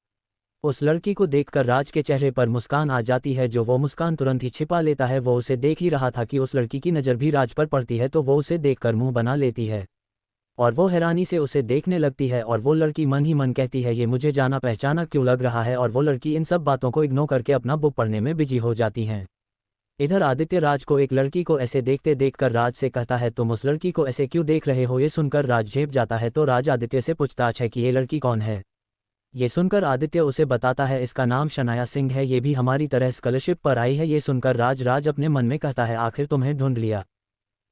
उस लड़की को देखकर राज के चेहरे पर मुस्कान आ जाती है, जो वो मुस्कान तुरंत ही छिपा लेता है। वो उसे देख ही रहा था कि उस लड़की की नज़र भी राज पर पड़ती है, तो वो उसे देखकर मुंह बना लेती है और वो हैरानी से उसे देखने लगती है। और वो लड़की मन ही मन कहती है, ये मुझे जाना पहचाना क्यों लग रहा है। और वो लड़की इन सब बातों को इग्नोर करके अपना बुक पढ़ने में बिजी हो जाती हैं। इधर आदित्य राज को एक लड़की को ऐसे देखते देखकर राज से कहता है, तुम उस लड़की को ऐसे क्यों देख रहे हो? ये सुनकर राज झेप जाता है। तो राज आदित्य से पूछताछ है कि ये लड़की कौन है। ये सुनकर आदित्य उसे बताता है, इसका नाम शनाया सिंह है, ये भी हमारी तरह स्कॉलरशिप पर आई है। ये सुनकर राज अपने मन में कहता है, आखिर तुम्हें ढूंढ लिया।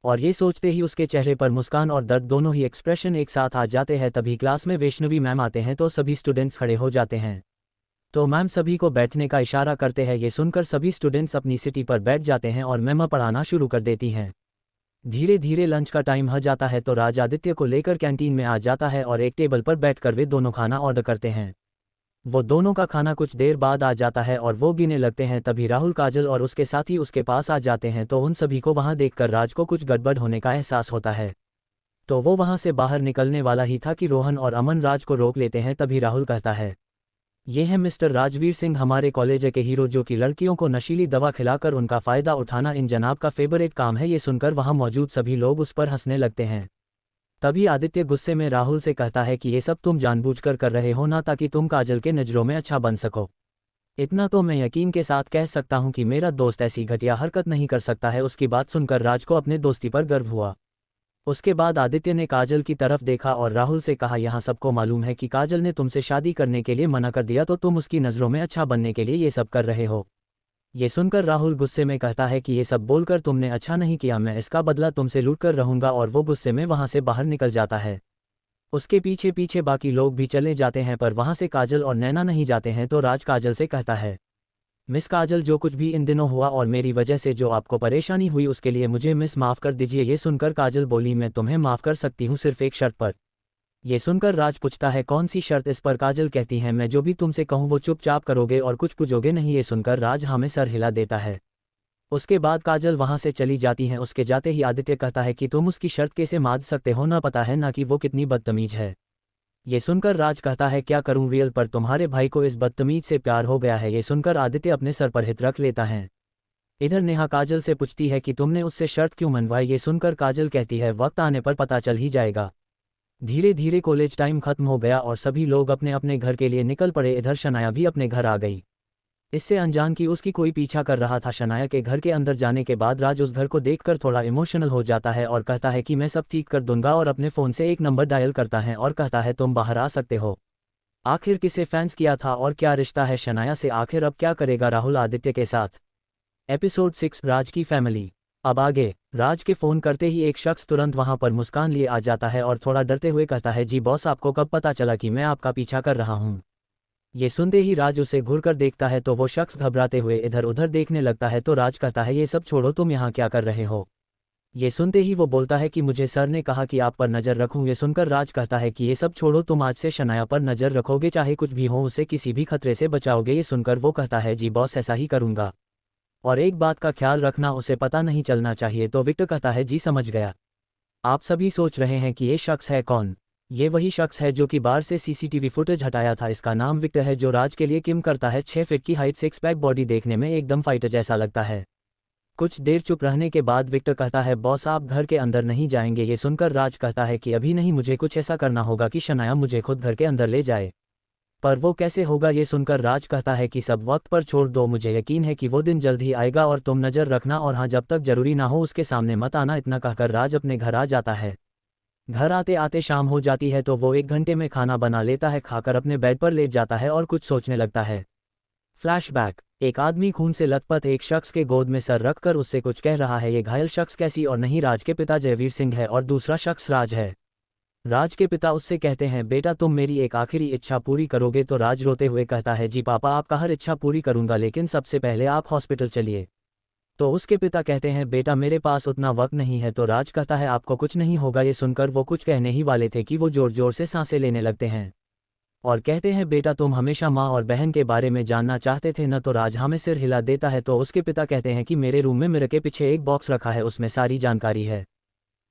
और ये सोचते ही उसके चेहरे पर मुस्कान और दर्द दोनों ही एक्सप्रेशन एक साथ आ जाते हैं। तभी क्लास में वैष्णवी मैम आते हैं तो सभी स्टूडेंट्स खड़े हो जाते हैं। तो मैम सभी को बैठने का इशारा करते हैं। ये सुनकर सभी स्टूडेंट्स अपनी सीटी पर बैठ जाते हैं और मैम पढ़ाना शुरू कर देती हैं। धीरे धीरे लंच का टाइम हो जाता है तो राज आदित्य को लेकर कैंटीन में आ जाता है और एक टेबल पर बैठकर वे दोनों खाना ऑर्डर करते हैं। वो दोनों का खाना कुछ देर बाद आ जाता है और वो गिने लगते हैं। तभी राहुल, काजल और उसके साथी उसके पास आ जाते हैं। तो उन सभी को वहां देखकर राज को कुछ गड़बड़ होने का एहसास होता है। तो वो वहां से बाहर निकलने वाला ही था कि रोहन और अमन राज को रोक लेते हैं। तभी राहुल कहता है, ये हैं मिस्टर राजवीर सिंह, हमारे कॉलेज के हीरो, जो कि लड़कियों को नशीली दवा खिलाकर उनका फ़ायदा उठाना इन जनाब का फेवरेट काम है। ये सुनकर वहाँ मौजूद सभी लोग उस पर हंसने लगते हैं। तभी आदित्य गुस्से में राहुल से कहता है कि ये सब तुम जानबूझकर कर रहे हो ना, ताकि तुम काजल के नज़रों में अच्छा बन सको। इतना तो मैं यकीन के साथ कह सकता हूँ कि मेरा दोस्त ऐसी घटिया हरकत नहीं कर सकता है। उसकी बात सुनकर राज को अपने दोस्ती पर गर्व हुआ। उसके बाद आदित्य ने काजल की तरफ देखा और राहुल से कहा, यहाँ सबको मालूम है कि काजल ने तुमसे शादी करने के लिए मना कर दिया, तो तुम उसकी नज़रों में अच्छा बनने के लिए ये सब कर रहे हो। ये सुनकर राहुल गुस्से में कहता है कि ये सब बोलकर तुमने अच्छा नहीं किया, मैं इसका बदला तुमसे लूट कर रहूंगा, और वो गुस्से में वहाँ से बाहर निकल जाता है। उसके पीछे पीछे बाकी लोग भी चले जाते हैं, पर वहाँ से काजल और नैना नहीं जाते हैं। तो राज काजल से कहता है, मिस काजल, जो कुछ भी इन दिनों हुआ और मेरी वजह से जो आपको परेशानी हुई, उसके लिए मुझे मिस माफ़ कर दीजिए। ये सुनकर काजल बोली, मैं तुम्हें माफ़ कर सकती हूँ, सिर्फ एक शर्त पर। ये सुनकर राज पूछता है, कौन सी शर्त? इस पर काजल कहती है, मैं जो भी तुमसे कहूँ वो चुपचाप करोगे और कुछ पूछोगे नहीं। ये सुनकर राज हाँ में सर हिला देता है। उसके बाद काजल वहाँ से चली जाती हैं। उसके जाते ही आदित्य कहता है कि तुम उसकी शर्त कैसे मान सकते हो, ना पता है ना कि वो कितनी बदतमीज है। ये सुनकर राज कहता है, क्या करूं रियल, पर तुम्हारे भाई को इस बदतमीज से प्यार हो गया है। ये सुनकर आदित्य अपने सर पर हित रख लेता है। इधर नेहा काजल से पूछती है कि तुमने उससे शर्त क्यों मनवाई। ये सुनकर काजल कहती है, वक्त आने पर पता चल ही जाएगा। धीरे धीरे कॉलेज टाइम खत्म हो गया और सभी लोग अपने अपने घर के लिए निकल पड़े। इधर शनाया भी अपने घर आ गई, इससे अनजान कि उसकी कोई पीछा कर रहा था। शनाया के घर के अंदर जाने के बाद राज उस घर को देखकर थोड़ा इमोशनल हो जाता है और कहता है कि मैं सब ठीक कर दूंगा, और अपने फ़ोन से एक नंबर डायल करता है और कहता है, तुम बाहर आ सकते हो। आखिर किसे फैंस किया था और क्या रिश्ता है शनाया से, आखिर अब क्या करेगा राहुल आदित्य के साथ। एपिसोड 6, राज की फैमिली। अब आगे राज के फ़ोन करते ही एक शख्स तुरंत वहां पर मुस्कान लिए आ जाता है और थोड़ा डरते हुए कहता है, जी बॉस, आपको कब पता चला कि मैं आपका पीछा कर रहा हूं। ये सुनते ही राज उसे घूरकर देखता है तो वो शख्स घबराते हुए इधर उधर देखने लगता है। तो राज कहता है, ये सब छोड़ो, तुम यहाँ क्या कर रहे हो। ये सुनते ही वो बोलता है कि मुझे सर ने कहा कि आप पर नज़र रखूं। ये सुनकर राज कहता है कि ये सब छोड़ो, तुम आज से शनाया पर नज़र रखोगे, चाहे कुछ भी हो, उसे किसी भी खतरे से बचाओगे। ये सुनकर वो कहता है, जी बॉस, ऐसा ही करूंगा, और एक बात का ख्याल रखना, उसे पता नहीं चलना चाहिए। तो विक्टर कहता है, जी समझ गया। आप सभी सोच रहे हैं कि ये शख्स है कौन। ये वही शख्स है जो कि बार से सीसीटीवी फुटेज हटाया था। इसका नाम विक्टर है, जो राज के लिए किम करता है। 6 फीट की हाइट, 6 पैक बॉडी, देखने में एकदम फाइटर जैसा लगता है। कुछ देर चुप रहने के बाद विक्टर कहता है, बॉस आप घर के अंदर नहीं जाएंगे। ये सुनकर राज कहता है कि अभी नहीं, मुझे कुछ ऐसा करना होगा कि शनाया मुझे खुद घर के अंदर ले जाए। पर वो कैसे होगा। ये सुनकर राज कहता है कि सब वक्त पर छोड़ दो, मुझे यकीन है कि वो दिन जल्द ही आएगा, और तुम नज़र रखना, और हाँ, जब तक जरूरी ना हो उसके सामने मत आना। इतना कहकर राज अपने घर आ जाता है। घर आते आते शाम हो जाती है तो वो 1 घंटे में खाना बना लेता है, खाकर अपने बेड पर लेट जाता है और कुछ सोचने लगता है। फ्लैशबैक। एक आदमी खून से लथपथ एक शख्स के गोद में सर रखकर उससे कुछ कह रहा है। ये घायल शख्स कैसी और नहीं राज के पिता जयवीर सिंह है, और दूसरा शख्स राज है। राज के पिता उससे कहते हैं, बेटा तुम मेरी एक आखिरी इच्छा पूरी करोगे। तो राज रोते हुए कहता है, जी पापा, आपका हर इच्छा पूरी करूंगा, लेकिन सबसे पहले आप हॉस्पिटल चलिए। तो उसके पिता कहते हैं, बेटा मेरे पास उतना वक्त नहीं है। तो राज कहता है, आपको कुछ नहीं होगा। ये सुनकर वो कुछ कहने ही वाले थे कि वो जोर जोर से सांसें लेने लगते हैं और कहते हैं, बेटा तुम हमेशा माँ और बहन के बारे में जानना चाहते थे न। तो राज हाँ में सिर हिला देता है। तो उसके पिता कहते हैं कि मेरे रूम में मिरर के पीछे एक बॉक्स रखा है, उसमें सारी जानकारी है।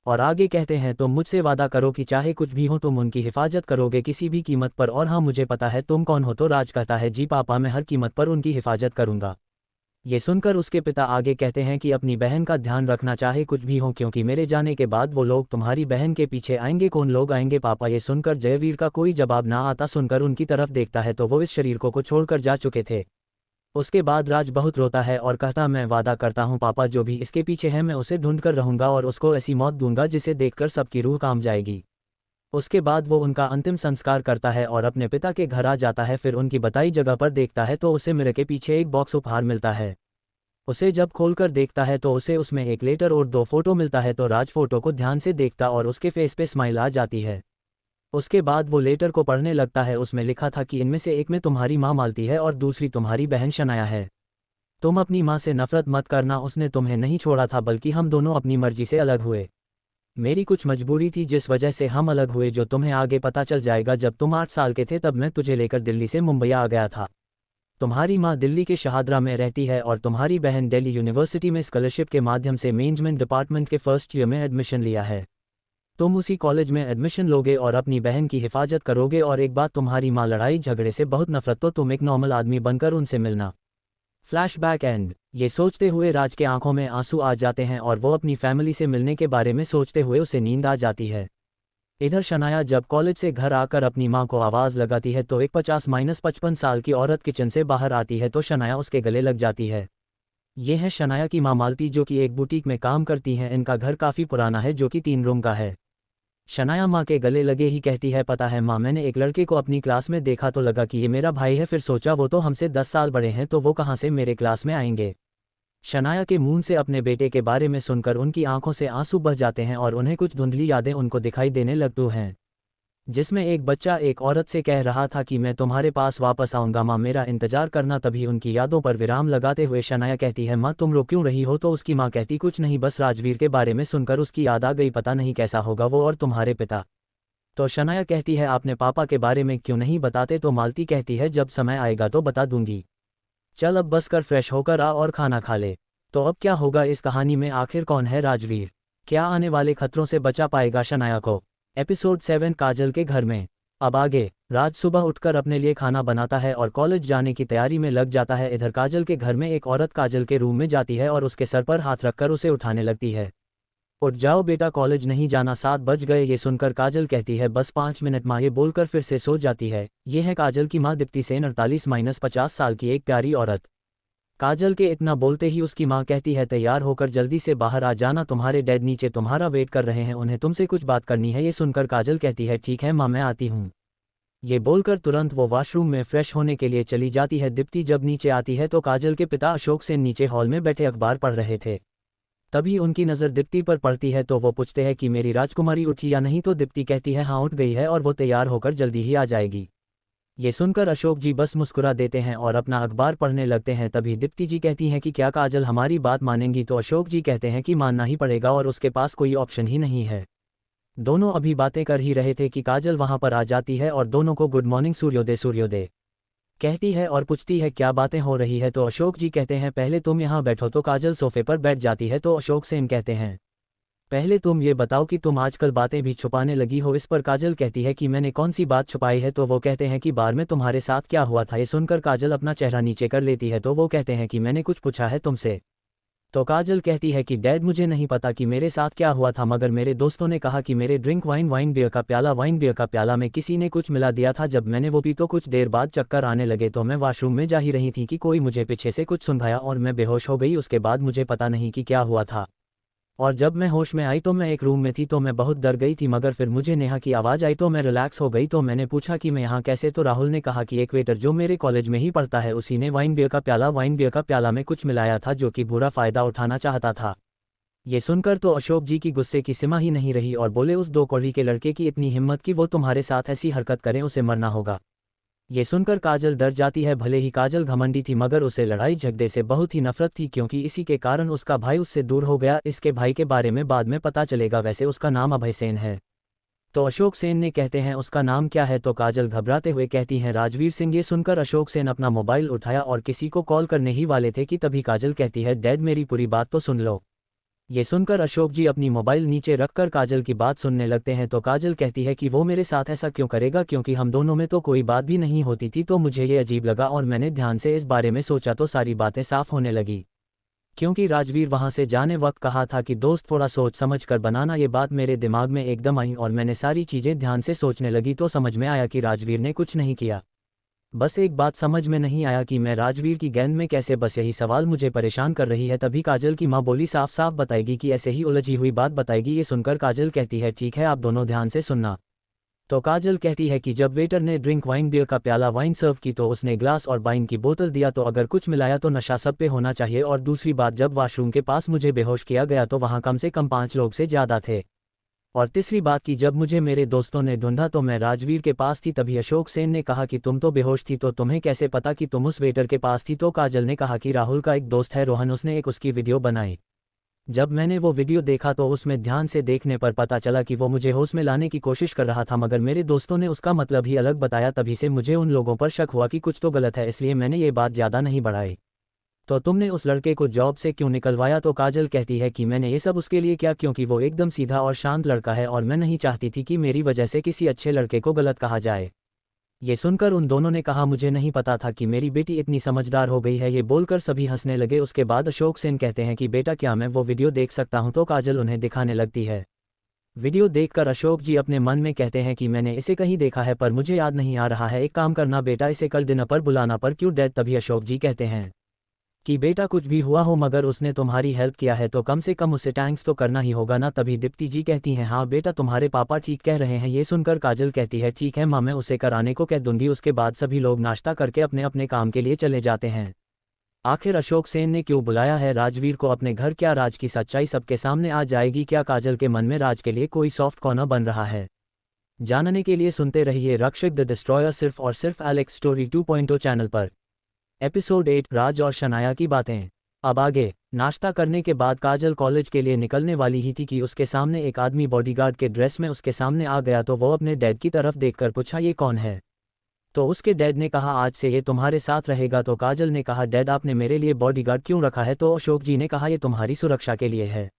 और आगे कहते हैं, तुम मुझसे वादा करो कि चाहे कुछ भी हो तुम उनकी हिफाजत करोगे किसी भी कीमत पर। और हाँ, मुझे पता है तुम कौन हो। तो राज कहता है, जी पापा, मैं हर कीमत पर उनकी हिफाजत करूंगा। ये सुनकर उसके पिता आगे कहते हैं कि अपनी बहन का ध्यान रखना, चाहे कुछ भी हो, क्योंकि मेरे जाने के बाद वो लोग तुम्हारी बहन के पीछे आएंगे। कौन लोग आएंगे पापा। ये सुनकर जयवीर का कोई जवाब ना आता सुनकर उनकी तरफ देखता है तो वो इस शरीर को छोड़कर जा चुके थे। उसके बाद राज बहुत रोता है और कहता, मैं वादा करता हूँ पापा, जो भी इसके पीछे है मैं उसे ढूंढ कर रहूंगा और उसको ऐसी मौत दूंगा जिसे देखकर सबकी रूह काम जाएगी। उसके बाद वो उनका अंतिम संस्कार करता है और अपने पिता के घर आ जाता है। फिर उनकी बताई जगह पर देखता है तो उसे मिरर के पीछे एक बॉक्स उपहार मिलता है। उसे जब खोलकर देखता है तो उसे उसमें एक लेटर और 2 फोटो मिलता है। तो राज फोटो को ध्यान से देखता और उसके फेस पे स्माइल आ जाती है। उसके बाद वो लेटर को पढ़ने लगता है। उसमें लिखा था कि इनमें से एक में तुम्हारी माँ मालती है और दूसरी तुम्हारी बहन शनाया है। तुम अपनी माँ से नफरत मत करना, उसने तुम्हें नहीं छोड़ा था, बल्कि हम दोनों अपनी मर्जी से अलग हुए। मेरी कुछ मजबूरी थी जिस वजह से हम अलग हुए, जो तुम्हें आगे पता चल जाएगा। जब तुम 8 साल के थे तब मैं तुझे लेकर दिल्ली से मुंबई आ गया था। तुम्हारी माँ दिल्ली के शहादरा में रहती है और तुम्हारी बहन दिल्ली यूनिवर्सिटी में स्कॉलरशिप के माध्यम से मैनेजमेंट डिपार्टमेंट के फर्स्ट ईयर में एडमिशन लिया है। तुम उसी कॉलेज में एडमिशन लोगे और अपनी बहन की हिफाजत करोगे और एक बात तुम्हारी माँ लड़ाई झगड़े से बहुत नफरत तो तुम एक नॉर्मल आदमी बनकर उनसे मिलना। Flashback and. ये सोचते हुए राज के आंखों में आंसू आ जाते हैं और वो अपनी फैमिली से मिलने के बारे में सोचते हुए उसे नींद आ जाती है। इधर शनाया जब कॉलेज से घर आकर अपनी माँ को आवाज़ लगाती है तो एक 50-55 साल की औरत किचन से बाहर आती है तो शनाया उसके गले लग जाती है। ये है शनाया की माँ मालती जो कि एक बुटीक में काम करती हैं। इनका घर काफ़ी पुराना है जो कि 3 रूम का है। शनाया माँ के गले लगे ही कहती है, पता है माँ, मैंने एक लड़के को अपनी क्लास में देखा तो लगा कि ये मेरा भाई है, फिर सोचा वो तो हमसे 10 साल बड़े हैं तो वो कहाँ से मेरे क्लास में आएंगे। शनाया के मुंह से अपने बेटे के बारे में सुनकर उनकी आंखों से आंसू बह जाते हैं और उन्हें कुछ धुंधली यादें उनको दिखाई देने लगती हैं, जिसमें एक बच्चा एक औरत से कह रहा था कि मैं तुम्हारे पास वापस आऊंगा माँ, मेरा इंतजार करना। तभी उनकी यादों पर विराम लगाते हुए शनाया कहती है, माँ तुम रो क्यों रही हो। तो उसकी माँ कहती, कुछ नहीं, बस राजवीर के बारे में सुनकर उसकी याद आ गई, पता नहीं कैसा होगा वो और तुम्हारे पिता। तो शनाया कहती है, आपने पापा के बारे में क्यों नहीं बताते। तो मालती कहती है, जब समय आएगा तो बता दूंगी, चल अब बस कर फ्रेश होकर आ और खाना खा ले। तो अब क्या होगा इस कहानी में, आखिर कौन है राजवीर, क्या आने वाले खतरों से बचा पाएगा शनाया को। एपिसोड 7 काजल के घर में। अब आगे। राज सुबह उठकर अपने लिए खाना बनाता है और कॉलेज जाने की तैयारी में लग जाता है। इधर काजल के घर में एक औरत काजल के रूम में जाती है और उसके सर पर हाथ रखकर उसे उठाने लगती है। उठ जाओ बेटा, कॉलेज नहीं जाना, 7 बज गए। ये सुनकर काजल कहती है, बस 5 मिनट माँ, ये बोलकर फिर से सो जाती है। ये है काजल की माँ दीप्ति सेन, 48-50 साल की एक प्यारी औरत। काजल के इतना बोलते ही उसकी माँ कहती है, तैयार होकर जल्दी से बाहर आ जाना, तुम्हारे डैड नीचे तुम्हारा वेट कर रहे हैं, उन्हें तुमसे कुछ बात करनी है। ये सुनकर काजल कहती है, ठीक है माँ, मैं आती हूँ। ये बोलकर तुरंत वो वॉशरूम में फ्रेश होने के लिए चली जाती है। दीप्ति जब नीचे आती है तो काजल के पिता अशोक सेन नीचे हॉल में बैठे अखबार पढ़ रहे थे। तभी उनकी नज़र दीप्ति पर पड़ती है तो वो पूछते हैं कि मेरी राजकुमारी उठी या नहीं। तो दीप्ति कहती है, हाँ उठ गई है और वो तैयार होकर जल्दी ही आ जाएगी। ये सुनकर अशोक जी बस मुस्कुरा देते हैं और अपना अखबार पढ़ने लगते हैं। तभी दीप्ति जी कहती हैं कि क्या काजल हमारी बात मानेंगी। तो अशोक जी कहते हैं कि मानना ही पड़ेगा और उसके पास कोई ऑप्शन ही नहीं है। दोनों अभी बातें कर ही रहे थे कि काजल वहां पर आ जाती है और दोनों को गुड मॉर्निंग सूर्योदय सूर्योदय कहती है और पूछती है क्या बातें हो रही है। तो अशोक जी कहते हैं, पहले तुम यहाँ बैठो। तो काजल सोफे पर बैठ जाती है। तो अशोक सेन कहते हैं, पहले तुम ये बताओ कि तुम आजकल बातें भी छुपाने लगी हो। इस पर काजल कहती है कि मैंने कौन सी बात छुपाई है। तो वो कहते हैं कि बार में तुम्हारे साथ क्या हुआ था। ये सुनकर काजल अपना चेहरा नीचे कर लेती है। तो वो कहते हैं कि मैंने कुछ पूछा है तुमसे। तो काजल कहती है कि डैड मुझे नहीं पता कि मेरे साथ क्या हुआ था, मगर मेरे दोस्तों ने कहा कि मेरे ड्रिंक वाइन बियर का प्याला में किसी ने कुछ मिला दिया था। जब मैंने वो पी तो कुछ देर बाद चक्कर आने लगे तो मैं वॉशरूम में जा ही रही थी कि कोई मुझे पीछे से कुछ सुंघाया और मैं बेहोश हो गई। उसके बाद मुझे पता नहीं कि क्या हुआ था और जब मैं होश में आई तो मैं एक रूम में थी। तो मैं बहुत डर गई थी, मगर फिर मुझे नेहा की आवाज़ आई तो मैं रिलैक्स हो गई। तो मैंने पूछा कि मैं यहाँ कैसे। तो राहुल ने कहा कि एक वेटर जो मेरे कॉलेज में ही पढ़ता है उसी ने वाइन बियर का प्याला में कुछ मिलाया था जो कि बुरा फ़ायदा उठाना चाहता था। ये सुनकर तो अशोक जी की गुस्से की सीमा ही नहीं रही और बोले, उस 2 कौड़ी के लड़के की इतनी हिम्मत कि वो तुम्हारे साथ ऐसी हरकत करें, उसे मरना होगा। ये सुनकर काजल डर जाती है। भले ही काजल घमंडी थी मगर उसे लड़ाई झगड़े से बहुत ही नफरत थी, क्योंकि इसी के कारण उसका भाई उससे दूर हो गया। इसके भाई के बारे में बाद में पता चलेगा, वैसे उसका नाम अभय सेन है। तो अशोक सेन ने कहते हैं, उसका नाम क्या है। तो काजल घबराते हुए कहती हैं, राजवीर सिंह। ये सुनकर अशोक सेन अपना मोबाइल उठाया और किसी को कॉल करने ही वाले थे कि तभी काजल कहती है, डैड मेरी पूरी बात तो सुन लो। ये सुनकर अशोक जी अपनी मोबाइल नीचे रखकर काजल की बात सुनने लगते हैं। तो काजल कहती है कि वो मेरे साथ ऐसा क्यों करेगा, क्योंकि हम दोनों में तो कोई बात भी नहीं होती थी। तो मुझे ये अजीब लगा और मैंने ध्यान से इस बारे में सोचा तो सारी बातें साफ होने लगी, क्योंकि राजवीर वहां से जाने वक्त कहा था कि दोस्त थोड़ा सोच समझ कर बनाना। ये बात मेरे दिमाग में एकदम आई और मैंने सारी चीज़ें ध्यान से सोचने लगी तो समझ में आया कि राजवीर ने कुछ नहीं किया। बस एक बात समझ में नहीं आया कि मैं राजवीर की गेंद में कैसे, बस यही सवाल मुझे परेशान कर रही है। तभी काजल की माँ बोली, साफ साफ बताएगी कि ऐसे ही उलझी हुई बात बताएगी। ये सुनकर काजल कहती है, ठीक है आप दोनों ध्यान से सुनना। तो काजल कहती है कि जब वेटर ने ड्रिंक वाइन बियर का प्याला वाइन सर्व की तो उसने ग्लास और वाइन की बोतल दिया, तो अगर कुछ मिलाया तो नशा सब पे होना चाहिए। और दूसरी बात, जब वॉशरूम के पास मुझे बेहोश किया गया तो वहाँ कम से कम 5 लोग से ज़्यादा थे। और तीसरी बात कि जब मुझे मेरे दोस्तों ने ढूंढा तो मैं राजवीर के पास थी। तभी अशोक सेन ने कहा कि तुम तो बेहोश थी, तो तुम्हें कैसे पता कि तुम उस वेटर के पास थी। तो काजल ने कहा कि राहुल का एक दोस्त है रोहन, उसने एक उसकी वीडियो बनाई। जब मैंने वो वीडियो देखा तो उसमें ध्यान से देखने पर पता चला कि वो मुझे होश में लाने की कोशिश कर रहा था, मगर मेरे दोस्तों ने उसका मतलब ही अलग बताया। तभी से मुझे उन लोगों पर शक हुआ कि कुछ तो गलत है, इसलिए मैंने ये बात ज़्यादा नहीं बढ़ाई। तो तुमने उस लड़के को जॉब से क्यों निकलवाया? तो काजल कहती है कि मैंने ये सब उसके लिए किया क्योंकि वो एकदम सीधा और शांत लड़का है और मैं नहीं चाहती थी कि मेरी वजह से किसी अच्छे लड़के को गलत कहा जाए। ये सुनकर उन दोनों ने कहा मुझे नहीं पता था कि मेरी बेटी इतनी समझदार हो गई है। ये बोलकर सभी हंसने लगे। उसके बाद अशोक सेन कहते हैं कि बेटा क्या मैं वो वीडियो देख सकता हूं? तो काजल उन्हें दिखाने लगती है। वीडियो देखकर अशोक जी अपने मन में कहते हैं कि मैंने इसे कहीं देखा है पर मुझे याद नहीं आ रहा है। एक काम करना बेटा, इसे कल डिनर पर बुलाना। पर क्यों डैड? तभी अशोक जी कहते हैं कि बेटा कुछ भी हुआ हो मगर उसने तुम्हारी हेल्प किया है तो कम से कम उसे थैंक्स तो करना ही होगा ना। तभी दीप्ति जी कहती हैं हाँ बेटा तुम्हारे पापा ठीक कह रहे हैं। ये सुनकर काजल कहती है ठीक है माँ, मैं उसे कराने को कह दूंगी। उसके बाद सभी लोग नाश्ता करके अपने अपने काम के लिए चले जाते हैं। आखिर अशोक सेन ने क्यों बुलाया है राजवीर को अपने घर? क्या राज की सच्चाई सबके सामने आ जाएगी? क्या काजल के मन में राज के लिए कोई सॉफ्ट कॉर्नर बन रहा है? जानने के लिए सुनते रहिए रक्षक द डिस्ट्रॉयर सिर्फ और सिर्फ एलेक्स स्टोरी 2.0 चैनल पर। एपिसोड 8 राज और शनाया की बातें। अब आगे। नाश्ता करने के बाद काजल कॉलेज के लिए निकलने वाली ही थी कि उसके सामने एक आदमी बॉडीगार्ड के ड्रेस में उसके सामने आ गया। तो वो अपने डैड की तरफ देखकर पूछा ये कौन है? तो उसके डैड ने कहा आज से ये तुम्हारे साथ रहेगा। तो काजल ने कहा डैड आपने मेरे लिए बॉडीगार्ड क्यों रखा है? तो अशोक जी ने कहा ये तुम्हारी सुरक्षा के लिए है,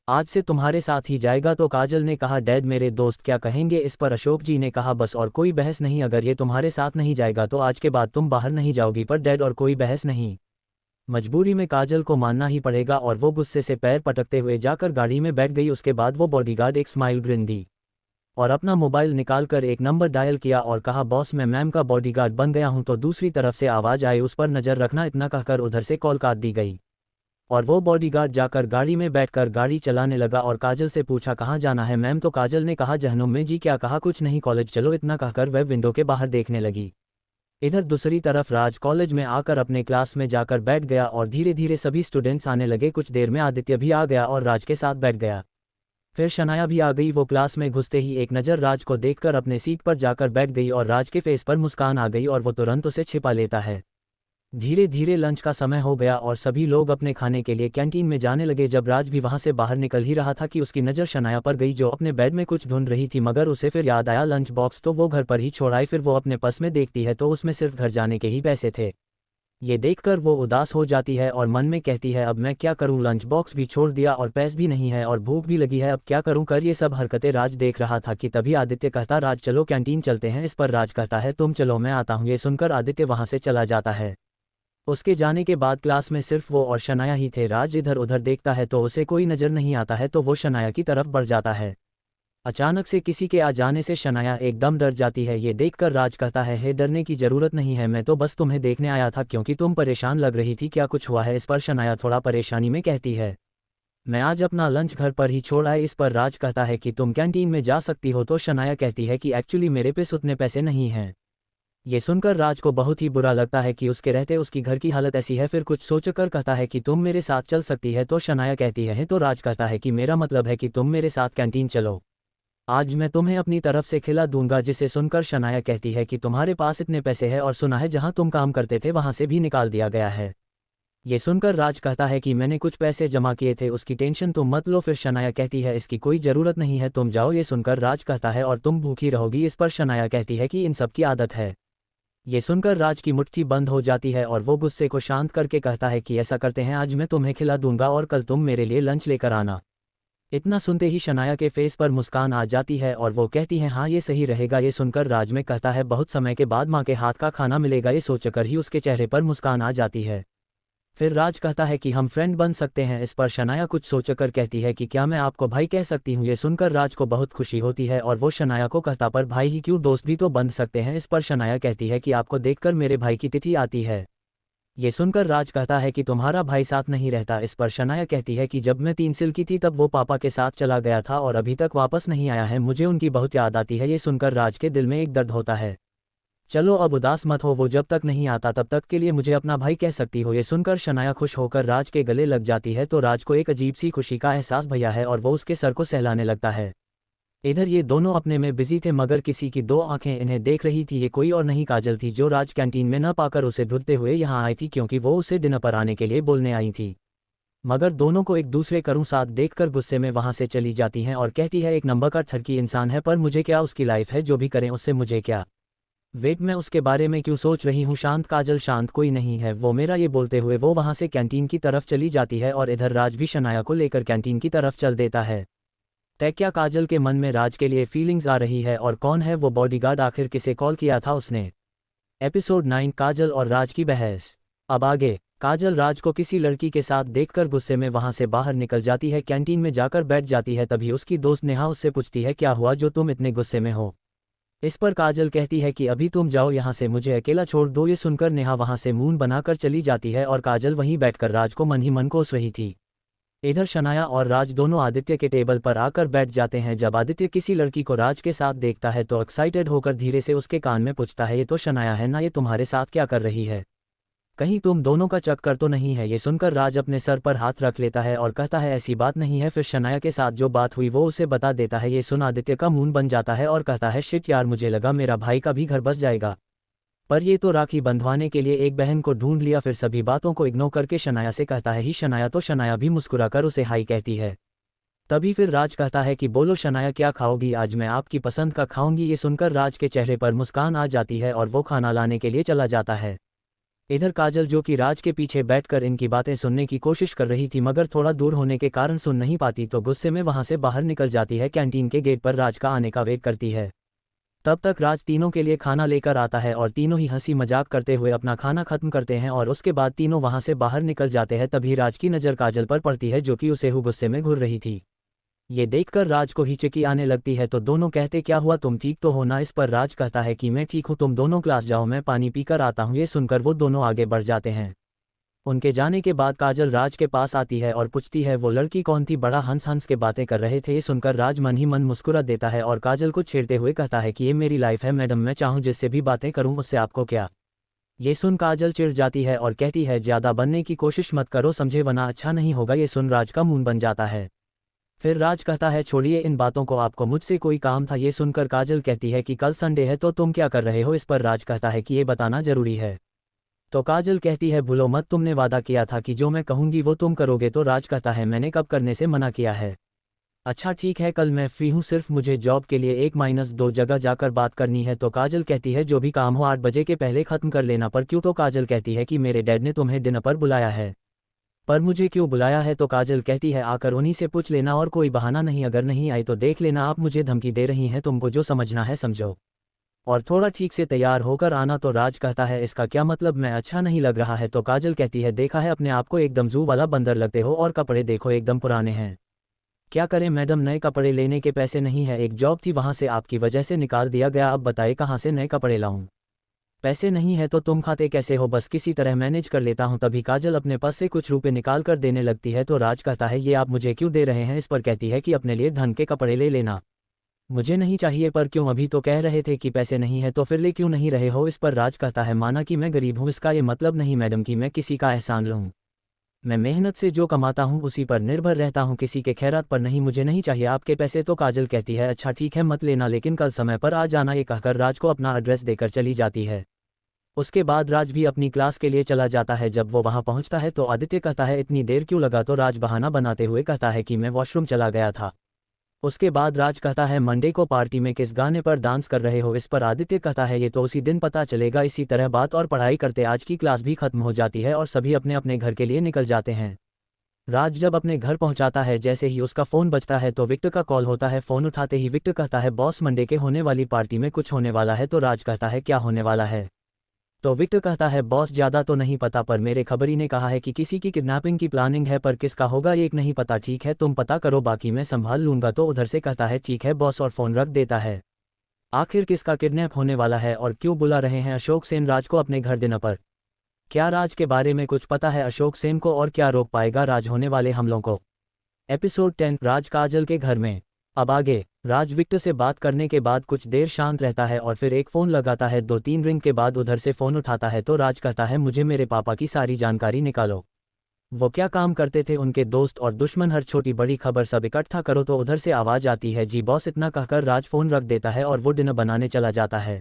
आज से तुम्हारे साथ ही जाएगा। तो काजल ने कहा डैड मेरे दोस्त क्या कहेंगे? इस पर अशोक जी ने कहा बस और कोई बहस नहीं, अगर ये तुम्हारे साथ नहीं जाएगा तो आज के बाद तुम बाहर नहीं जाओगी। पर डैड और कोई बहस नहीं। मजबूरी में काजल को मानना ही पड़ेगा और वो गुस्से से पैर पटकते हुए जाकर गाड़ी में बैठ गई। उसके बाद वो बॉडीगार्ड एक स्माइल ग्रिन दी और अपना मोबाइल निकालकर एक नंबर डायल किया और कहा बॉस मैं मैम का बॉडीगार्ड बन गया हूं। तो दूसरी तरफ से आवाज़ आई उस पर नज़र रखना। इतना कहकर उधर से कॉल काट दी गई और वो बॉडीगार्ड जाकर गाड़ी में बैठकर गाड़ी चलाने लगा और काजल से पूछा कहाँ जाना है मैम? तो काजल ने कहा जहन्नुम में। जी क्या कहा? कुछ नहीं कॉलेज चलो। इतना कहकर वह विंडो के बाहर देखने लगी। इधर दूसरी तरफ राज कॉलेज में आकर अपने क्लास में जाकर बैठ गया और धीरे धीरे सभी स्टूडेंट्स आने लगे। कुछ देर में आदित्य भी आ गया और राज के साथ बैठ गया। फिर शनाया भी आ गई। वो क्लास में घुसते ही एक नज़र राज को देखकर अपने सीट पर जाकर बैठ गई और राज के फेस पर मुस्कान आ गई और वो तुरंत उसे छिपा लेता है। धीरे धीरे लंच का समय हो गया और सभी लोग अपने खाने के लिए कैंटीन में जाने लगे। जब राज भी वहां से बाहर निकल ही रहा था कि उसकी नज़र शनाया पर गई जो अपने बेड में कुछ ढूंढ रही थी, मगर उसे फिर याद आया लंच बॉक्स तो वो घर पर ही छोड़ आई। फिर वो अपने पर्स में देखती है तो उसमें सिर्फ घर जाने के ही पैसे थे। ये देखकर वो उदास हो जाती है और मन में कहती है अब मैं क्या करूं? लंच बॉक्स भी छोड़ दिया और पैसे भी नहीं है और भूख भी लगी है, अब क्या करूं? कर ये सब हरकतें राज देख रहा था कि तभी आदित्य कहता राज चलो कैंटीन चलते हैं। इस पर राज कहता है तुम चलो मैं आता हूं। ये सुनकर आदित्य वहां से चला जाता है। उसके जाने के बाद क्लास में सिर्फ वो और शनाया ही थे। राज इधर उधर देखता है तो उसे कोई नज़र नहीं आता है तो वो शनाया की तरफ बढ़ जाता है। अचानक से किसी के आ जाने से शनाया एकदम डर जाती है। ये देखकर राज कहता है हे डरने की ज़रूरत नहीं है, मैं तो बस तुम्हें देखने आया था क्योंकि तुम परेशान लग रही थी। क्या कुछ हुआ है? इस पर शनाया थोड़ा परेशानी में कहती है मैं आज अपना लंच घर पर ही छोड़ आए। इस पर राज कहता है कि तुम कैंटीन में जा सकती हो। तो शनाया कहती है कि एक्चुअली मेरे पास उतने पैसे नहीं हैं। ये सुनकर राज को बहुत ही बुरा लगता है कि उसके रहते उसकी घर की हालत ऐसी है। फिर कुछ सोचकर कहता है कि तुम मेरे साथ चल सकती है। तो शनाया कहती है तो राज कहता है कि मेरा मतलब है कि तुम मेरे साथ कैंटीन चलो, आज मैं तुम्हें अपनी तरफ से खिला दूंगा। जिसे सुनकर शनाया कहती है कि तुम्हारे पास इतने पैसे हैं और सुना है जहां तुम काम करते थे वहां से भी निकाल दिया गया है। ये सुनकर राज कहता है कि मैंने कुछ पैसे जमा किए थे, उसकी टेंशन तुम मत लो। फिर शनाया कहती है इसकी कोई ज़रूरत नहीं है, तुम जाओ। ये सुनकर राज कहता है और तुम भूखी रहोगी। इस पर शनाया कहती है कि इन सब की आदत है। ये सुनकर राज की मुट्ठी बंद हो जाती है और वो गुस्से को शांत करके कहता है कि ऐसा करते हैं, आज मैं तुम्हें खिला दूंगा और कल तुम मेरे लिए लंच लेकर आना। इतना सुनते ही शनाया के फेस पर मुस्कान आ जाती है और वो कहती है हाँ ये सही रहेगा। ये सुनकर राज में कहता है बहुत समय के बाद माँ के हाथ का खाना मिलेगा। ये सोचकर ही उसके चेहरे पर मुस्कान आ जाती है। फिर राज कहता है कि हम फ्रेंड बन सकते हैं। इस पर शनाया कुछ सोचकर कहती है कि क्या मैं आपको भाई कह सकती हूँ? ये सुनकर राज को बहुत खुशी होती है और वो शनाया को कहता पर भाई ही क्यों, दोस्त भी तो बन सकते हैं। इस पर शनाया कहती है कि आपको देखकर मेरे भाई की तिथि आती है। ये सुनकर राज कहता है कि तुम्हारा भाई साथ नहीं रहता। इस पर शनाया कहती है कि जब मैं 3 साल की थी तब वो पापा के साथ चला गया था और अभी तक वापस नहीं आया है, मुझे उनकी बहुत याद आती है। ये सुनकर राज के दिल में एक दर्द होता है। चलो अब उदास मत हो, वो जब तक नहीं आता तब तक के लिए मुझे अपना भाई कह सकती हो। ये सुनकर शनाया खुश होकर राज के गले लग जाती है तो राज को एक अजीब सी खुशी का एहसास भया है और वो उसके सर को सहलाने लगता है। इधर ये दोनों अपने में बिजी थे मगर किसी की 2 आंखें इन्हें देख रही थी। ये कोई और नहीं काजल थी जो राज कैंटीन में न पाकर उसे ढूंढते हुए यहाँ आई थी क्योंकि वो उसे डिनर पर आने के लिए बोलने आई थी। मगर दोनों को एक दूसरे करूं साथ देखकर गुस्से में वहां से चली जाती हैं और कहती है एक नंबर का ठरकी इंसान है, पर मुझे क्या, उसकी लाइफ है, जो भी करें उससे मुझे क्या। वेट, मैं उसके बारे में क्यों सोच रही हूँ? शांत काजल, शांत कोई नहीं है वो मेरा। ये बोलते हुए वो वहाँ से कैंटीन की तरफ चली जाती है और इधर राज भी शनाया को लेकर कैंटीन की तरफ चल देता है। तय क्या काजल के मन में राज के लिए फीलिंग्स आ रही है? और कौन है वो बॉडीगार्ड? आखिर किसे कॉल किया था उसने? एपिसोड 9, काजल और राज की बहस। अब आगे। काजल राज को किसी लड़की के साथ देखकर गुस्से में वहां से बाहर निकल जाती है, कैंटीन में जाकर बैठ जाती है। तभी उसकी दोस्त नेहा उससे पूछती है, क्या हुआ जो तुम इतने गुस्से में हो? इस पर काजल कहती है कि अभी तुम जाओ यहाँ से, मुझे अकेला छोड़ दो। ये सुनकर नेहा वहां से मून बनाकर चली जाती है और काजल वहीं बैठकर राज को मन ही मन कोस रही थी। इधर शनाया और राज दोनों आदित्य के टेबल पर आकर बैठ जाते हैं। जब आदित्य किसी लड़की को राज के साथ देखता है तो एक्साइटेड होकर धीरे से उसके कान में पूछता है, ये तो शनाया है ना? ये तुम्हारे साथ क्या कर रही है? कहीं तुम दोनों का चक्कर तो नहीं है? ये सुनकर राज अपने सर पर हाथ रख लेता है और कहता है, ऐसी बात नहीं है। फिर शनाया के साथ जो बात हुई वो उसे बता देता है। ये सुन आदित्य का मून बन जाता है और कहता है, शिट यार, मुझे लगा मेरा भाई का भी घर बस जाएगा, पर ये तो राखी बंधवाने के लिए एक बहन को ढूंढ लिया। फिर सभी बातों को इग्नोर करके शनाया से कहता है, ही शनाया? तो शनाया भी मुस्कुराकर उसे हाई कहती है। तभी फिर राज कहता है कि बोलो शनाया, क्या खाओगी? आज मैं आपकी पसंद का खाऊंगी। ये सुनकर राज के चेहरे पर मुस्कान आ जाती है और वो खाना लाने के लिए चला जाता है। इधर काजल, जो कि राज के पीछे बैठकर इनकी बातें सुनने की कोशिश कर रही थी मगर थोड़ा दूर होने के कारण सुन नहीं पाती, तो गुस्से में वहां से बाहर निकल जाती है। कैंटीन के गेट पर राज का आने का वेट करती है। तब तक राज तीनों के लिए खाना लेकर आता है और तीनों ही हंसी मजाक करते हुए अपना खाना खत्म करते हैं और उसके बाद तीनों वहां से बाहर निकल जाते हैं। तभी राज की नज़र काजल पर पड़ती है, जो कि उसे गुस्से में घूर रही थी। ये देखकर राज को हिचकी आने लगती है, तो दोनों कहते, क्या हुआ, तुम ठीक तो हो ना? इस पर राज कहता है कि मैं ठीक हूँ, तुम दोनों क्लास जाओ, मैं पानी पीकर आता हूँ। ये सुनकर वो दोनों आगे बढ़ जाते हैं। उनके जाने के बाद काजल राज के पास आती है और पूछती है, वो लड़की कौन थी? बड़ा हंस हंस के बातें कर रहे थे। ये सुनकर राज मन ही मन मुस्कुरा देता है और काजल को छेड़ते हुए कहता है कि ये मेरी लाइफ है मैडम, मैं चाहूँ जिससे भी बातें करूँ, उससे आपको क्या? ये सुन काजल चिढ़ जाती है और कहती है, ज़्यादा बनने की कोशिश मत करो समझे, वरना अच्छा नहीं होगा। ये सुन राज का मुंह बन जाता है। फिर राज कहता है, छोड़िए इन बातों को, आपको मुझसे कोई काम था? ये सुनकर काजल कहती है कि कल संडे है तो तुम क्या कर रहे हो? इस पर राज कहता है कि ये बताना जरूरी है। तो काजल कहती है, भूलो मत, तुमने वादा किया था कि जो मैं कहूंगी वो तुम करोगे। तो राज कहता है, मैंने कब करने से मना किया है? अच्छा ठीक है, कल मैं फ्री हूँ, सिर्फ मुझे जॉब के लिए 1-2 जगह जाकर बात करनी है। तो काजल कहती है, जो भी काम हो 8 बजे के पहले ख़त्म कर लेना। पर क्यों? तो काजल कहती है कि मेरे डैड ने तुम्हें डिनर पर बुलाया है। पर मुझे क्यों बुलाया है? तो काजल कहती है, आकर उन्हीं से पूछ लेना और कोई बहाना नहीं, अगर नहीं आई तो देख लेना। आप मुझे धमकी दे रही हैं, तुमको जो समझना है समझो और थोड़ा ठीक से तैयार होकर आना। तो राज कहता है, इसका क्या मतलब, मैं अच्छा नहीं लग रहा है? तो काजल कहती है, देखा है अपने आप को, एकदम जू वाला बंदर लगते हो और कपड़े देखो एकदम पुराने हैं। क्या करें मैडम, नए कपड़े लेने के पैसे नहीं है, एक जॉब थी वहाँ से आपकी वजह से निकाल दिया गया, अब बताए कहाँ से नए कपड़े लाऊं? पैसे नहीं है तो तुम खाते कैसे हो? बस किसी तरह मैनेज कर लेता हूँ। तभी काजल अपने पास से कुछ रुपए निकाल कर देने लगती है। तो राज कहता है, ये आप मुझे क्यों दे रहे हैं? इस पर कहती है कि अपने लिए ढंग के कपड़े ले लेना। मुझे नहीं चाहिए। पर क्यों? अभी तो कह रहे थे कि पैसे नहीं है, तो फिर ले क्यों नहीं रहे हो? इस पर राज कहता है, माना कि मैं गरीब हूँ, इसका ये मतलब नहीं मैडम कि मैं किसी का एहसान लूँ। मैं मेहनत से जो कमाता हूँ उसी पर निर्भर रहता हूँ, किसी के खैरात पर नहीं। मुझे नहीं चाहिए आपके पैसे। तो काजल कहती है, अच्छा ठीक है मत लेना, लेकिन कल समय पर आ जाना। ये कहकर राज को अपना एड्रेस देकर चली जाती है। उसके बाद राज भी अपनी क्लास के लिए चला जाता है। जब वो वहाँ पहुँचता है तो आदित्य कहता है, इतनी देर क्यों लगा? तो राज बहाना बनाते हुए कहता है कि मैं वॉशरूम चला गया था। उसके बाद राज कहता है, मंडे को पार्टी में किस गाने पर डांस कर रहे हो? इस पर आदित्य कहता है, ये तो उसी दिन पता चलेगा। इसी तरह बात और पढ़ाई करते आज की क्लास भी खत्म हो जाती है और सभी अपने अपने घर के लिए निकल जाते हैं। राज जब अपने घर पहुंचाता है, जैसे ही उसका फ़ोन बजता है तो विक्टर का कॉल होता है। फ़ोन उठाते ही विक्टर कहता है, बॉस मंडे के होने वाली पार्टी में कुछ होने वाला है। तो राज कहता है, क्या होने वाला है? तो विक्टर कहता है, बॉस ज़्यादा तो नहीं पता, पर मेरे खबरी ने कहा है कि किसी की किडनैपिंग की प्लानिंग है, पर किसका होगा ये नहीं पता। ठीक है तुम पता करो, बाकी मैं संभाल लूंगा। तो उधर से कहता है, ठीक है बॉस, और फ़ोन रख देता है। आखिर किसका किडनैप होने वाला है और क्यों बुला रहे हैं अशोक सेन राज को अपने घर डिनर पर? क्या राज के बारे में कुछ पता है अशोक सेन को, और क्या रोक पाएगा राज होने वाले हमलों को? एपिसोड 10, राज काजल के घर में। अब आगे। राज विक्टर से बात करने के बाद कुछ देर शांत रहता है और फिर एक फ़ोन लगाता है। 2-3 रिंग के बाद उधर से फ़ोन उठाता है। तो राज कहता है, मुझे मेरे पापा की सारी जानकारी निकालो, वो क्या काम करते थे, उनके दोस्त और दुश्मन, हर छोटी बड़ी खबर सब इकट्ठा करो। तो उधर से आवाज़ आती है, जी बॉस। इतना कहकर राज फ़ोन रख देता है और वो डिनर बनाने चला जाता है।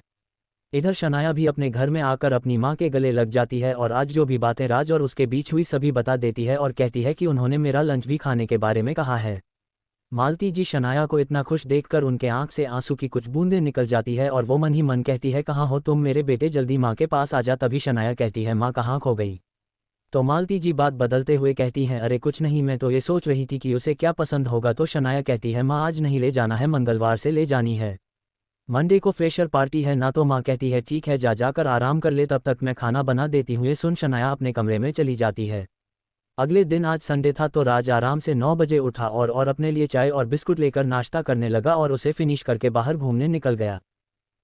इधर शनाया भी अपने घर में आकर अपनी माँ के गले लग जाती है और आज जो भी बातें राज और उसके बीच हुई सभी बता देती है और कहती है कि उन्होंने मेरा लंच भी खाने के बारे में कहा है। मालती जी शनाया को इतना खुश देखकर उनके आंख से आंसू की कुछ बूंदें निकल जाती है और वो मन ही मन कहती है, कहाँ हो तुम मेरे बेटे, जल्दी माँ के पास आ जा। तभी शनाया कहती है, माँ कहाँ खो गई। तो मालती जी बात बदलते हुए कहती हैं, अरे कुछ नहीं, मैं तो ये सोच रही थी कि उसे क्या पसंद होगा। तो शनाया कहती है, माँ आज नहीं ले जाना है, मंगलवार से ले जानी है, मंडे को फ्रेशर पार्टी है ना। तो माँ कहती है, ठीक है, जा जाकर आराम कर ले, तब तक मैं खाना बना देती हूँ। ये सुन शनाया अपने कमरे में चली जाती है। अगले दिन आज संडे था तो राज आराम से 9 बजे उठा और अपने लिए चाय और बिस्कुट लेकर नाश्ता करने लगा और उसे फिनिश करके बाहर घूमने निकल गया।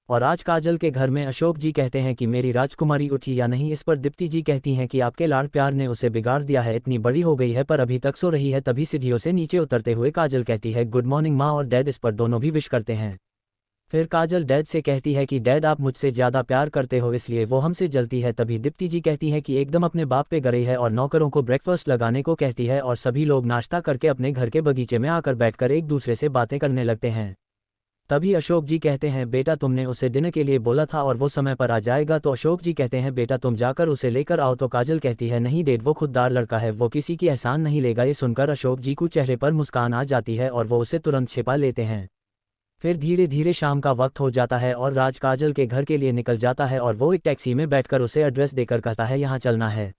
और आज काजल के घर में अशोक जी कहते हैं कि मेरी राजकुमारी उठी या नहीं। इस पर दीप्ति जी कहती हैं कि आपके लाड़ प्यार ने उसे बिगाड़ दिया है, इतनी बड़ी हो गई है पर अभी तक सो रही है। तभी सीढ़ियों से नीचे उतरते हुए काजल कहती है, गुड मॉर्निंग माँ और डैड। इस पर दोनों भी विश करते हैं। फिर काजल डैड से कहती है कि डैड आप मुझसे ज़्यादा प्यार करते हो इसलिए वो हमसे जलती है। तभी दीप्ति जी कहती है कि एकदम अपने बाप पे गई है और नौकरों को ब्रेकफास्ट लगाने को कहती है और सभी लोग नाश्ता करके अपने घर के बगीचे में आकर बैठकर एक दूसरे से बातें करने लगते हैं। तभी अशोक जी कहते हैं, बेटा तुमने उसे डिनर के लिए बोला था और वो समय पर आ जाएगा। तो अशोक जी कहते हैं, बेटा तुम जाकर उसे लेकर आओ। तो काजल कहती है, नहीं डैड, वो खुददार लड़का है, वो किसी की एहसान नहीं लेगा। ये सुनकर अशोक जी को चेहरे पर मुस्कान आ जाती है और वो उसे तुरंत छिपा लेते हैं। फिर धीरे धीरे शाम का वक्त हो जाता है और राज काजल के घर के लिए निकल जाता है और वो एक टैक्सी में बैठकर उसे एड्रेस देकर कहता है, यहाँ चलना है।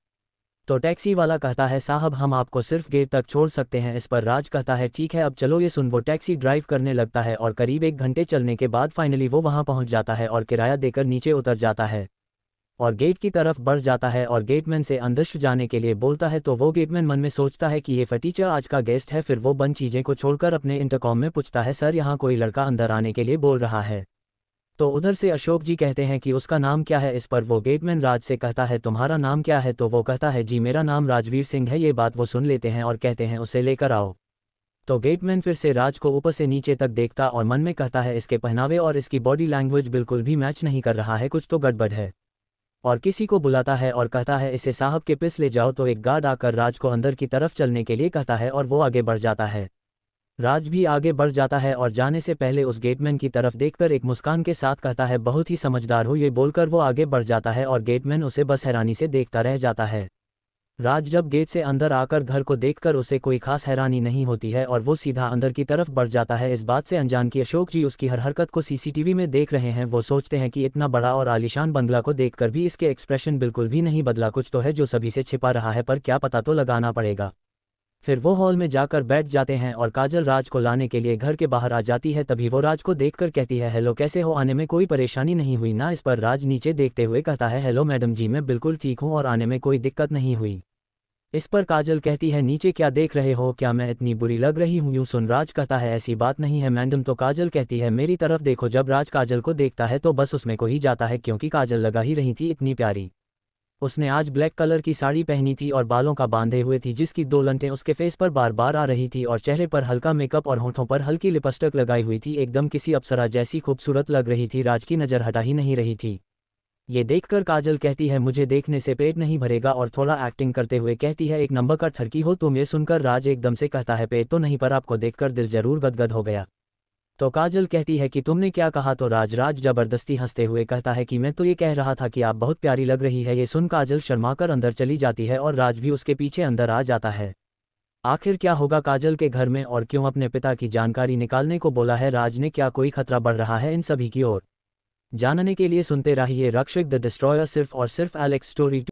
तो टैक्सी वाला कहता है, साहब हम आपको सिर्फ गेट तक छोड़ सकते हैं। इस पर राज कहता है, ठीक है अब चलो। ये सुन वो टैक्सी ड्राइव करने लगता है और करीब 1 घंटे चलने के बाद फाइनली वो वहाँ पहुँच जाता है और किराया देकर नीचे उतर जाता है और गेट की तरफ बढ़ जाता है और गेटमैन से अंदर जाने के लिए बोलता है। तो वो गेटमैन मन में सोचता है कि ये फटीचर आज का गेस्ट है। फिर वो बंद चीज़ें को छोड़कर अपने इंटरकॉम में पूछता है, सर यहाँ कोई लड़का अंदर आने के लिए बोल रहा है। तो उधर से अशोक जी कहते हैं कि उसका नाम क्या है। इस पर वो गेटमैन राज से कहता है, तुम्हारा नाम क्या है। तो वो कहता है, जी मेरा नाम राजवीर सिंह है। ये बात वो सुन लेते हैं और कहते हैं, उसे लेकर आओ। तो गेटमैन फिर से राज को ऊपर से नीचे तक देखता और मन में कहता है, इसके पहनावे और इसकी बॉडी लैंग्वेज बिल्कुल भी मैच नहीं कर रहा है, कुछ तो गड़बड़ है। और किसी को बुलाता है और कहता है, इसे साहब के पिस ले जाओ। तो एक गार्ड आकर राज को अंदर की तरफ चलने के लिए कहता है और वो आगे बढ़ जाता है। राज भी आगे बढ़ जाता है और जाने से पहले उस गेटमैन की तरफ देखकर एक मुस्कान के साथ कहता है, बहुत ही समझदार हो। ये बोलकर वो आगे बढ़ जाता है और गेटमैन उसे बस हैरानी से देखता रह जाता है। राज जब गेट से अंदर आकर घर को देखकर उसे कोई खास हैरानी नहीं होती है और वो सीधा अंदर की तरफ बढ़ जाता है। इस बात से अनजान कि अशोक जी उसकी हर हरकत को सीसीटीवी में देख रहे हैं। वो सोचते हैं कि इतना बड़ा और आलीशान बंगला को देखकर भी इसके एक्सप्रेशन बिल्कुल भी नहीं बदला, कुछ तो है जो सभी से छिपा रहा है, पर क्या पता तो लगाना पड़ेगा। फिर वो हॉल में जाकर बैठ जाते हैं और काजल राज को लाने के लिए घर के बाहर आ जाती है। तभी वो राज को देखकर कहती है, हेलो कैसे हो, आने में कोई परेशानी नहीं हुई ना। इस पर राज नीचे देखते हुए कहता है, हेलो मैडम जी, मैं बिल्कुल ठीक हूँ और आने में कोई दिक्कत नहीं हुई। इस पर काजल कहती है, नीचे क्या देख रहे हो, क्या मैं इतनी बुरी लग रही हूँ। यूँ सुन राज कहता है, ऐसी बात नहीं है मैडम। तो काजल कहती है, मेरी तरफ देखो। जब राज काजल को देखता है तो बस उसमें को ही जाता है, क्योंकि काजल लगा ही रही थी इतनी प्यारी। उसने आज ब्लैक कलर की साड़ी पहनी थी और बालों का बांधे हुए थी, जिसकी 2 लंटें उसके फेस पर बार बार आ रही थी और चेहरे पर हल्का मेकअप और होठों पर हल्की लिपस्टिक लगाई हुई थी। एकदम किसी अप्सरा जैसी खूबसूरत लग रही थी। राज की नज़र हटा ही नहीं रही थी। ये देखकर काजल कहती है, मुझे देखने से पेट नहीं भरेगा, और थोड़ा एक्टिंग करते हुए कहती है, एक नंबर का ठरकी हो तुम। ये सुनकर राज एकदम से कहता है, पेट तो नहीं, पर आपको देखकर दिल जरूर गदगद हो गया। तो काजल कहती है कि तुमने क्या कहा। तो राज जबरदस्ती हंसते हुए कहता है कि मैं तो ये कह रहा था कि आप बहुत प्यारी लग रही है। ये सुन काजल शर्माकर अंदर चली जाती है और राज भी उसके पीछे अंदर आ जाता है। आखिर क्या होगा काजल के घर में और क्यों अपने पिता की जानकारी निकालने को बोला है राज ने, क्या कोई खतरा बढ़ रहा है इन सभी की ओर। जानने के लिए सुनते रहिए रक्षक द डिस्ट्रॉयर, सिर्फ और सिर्फ एलेक्स स्टोरी।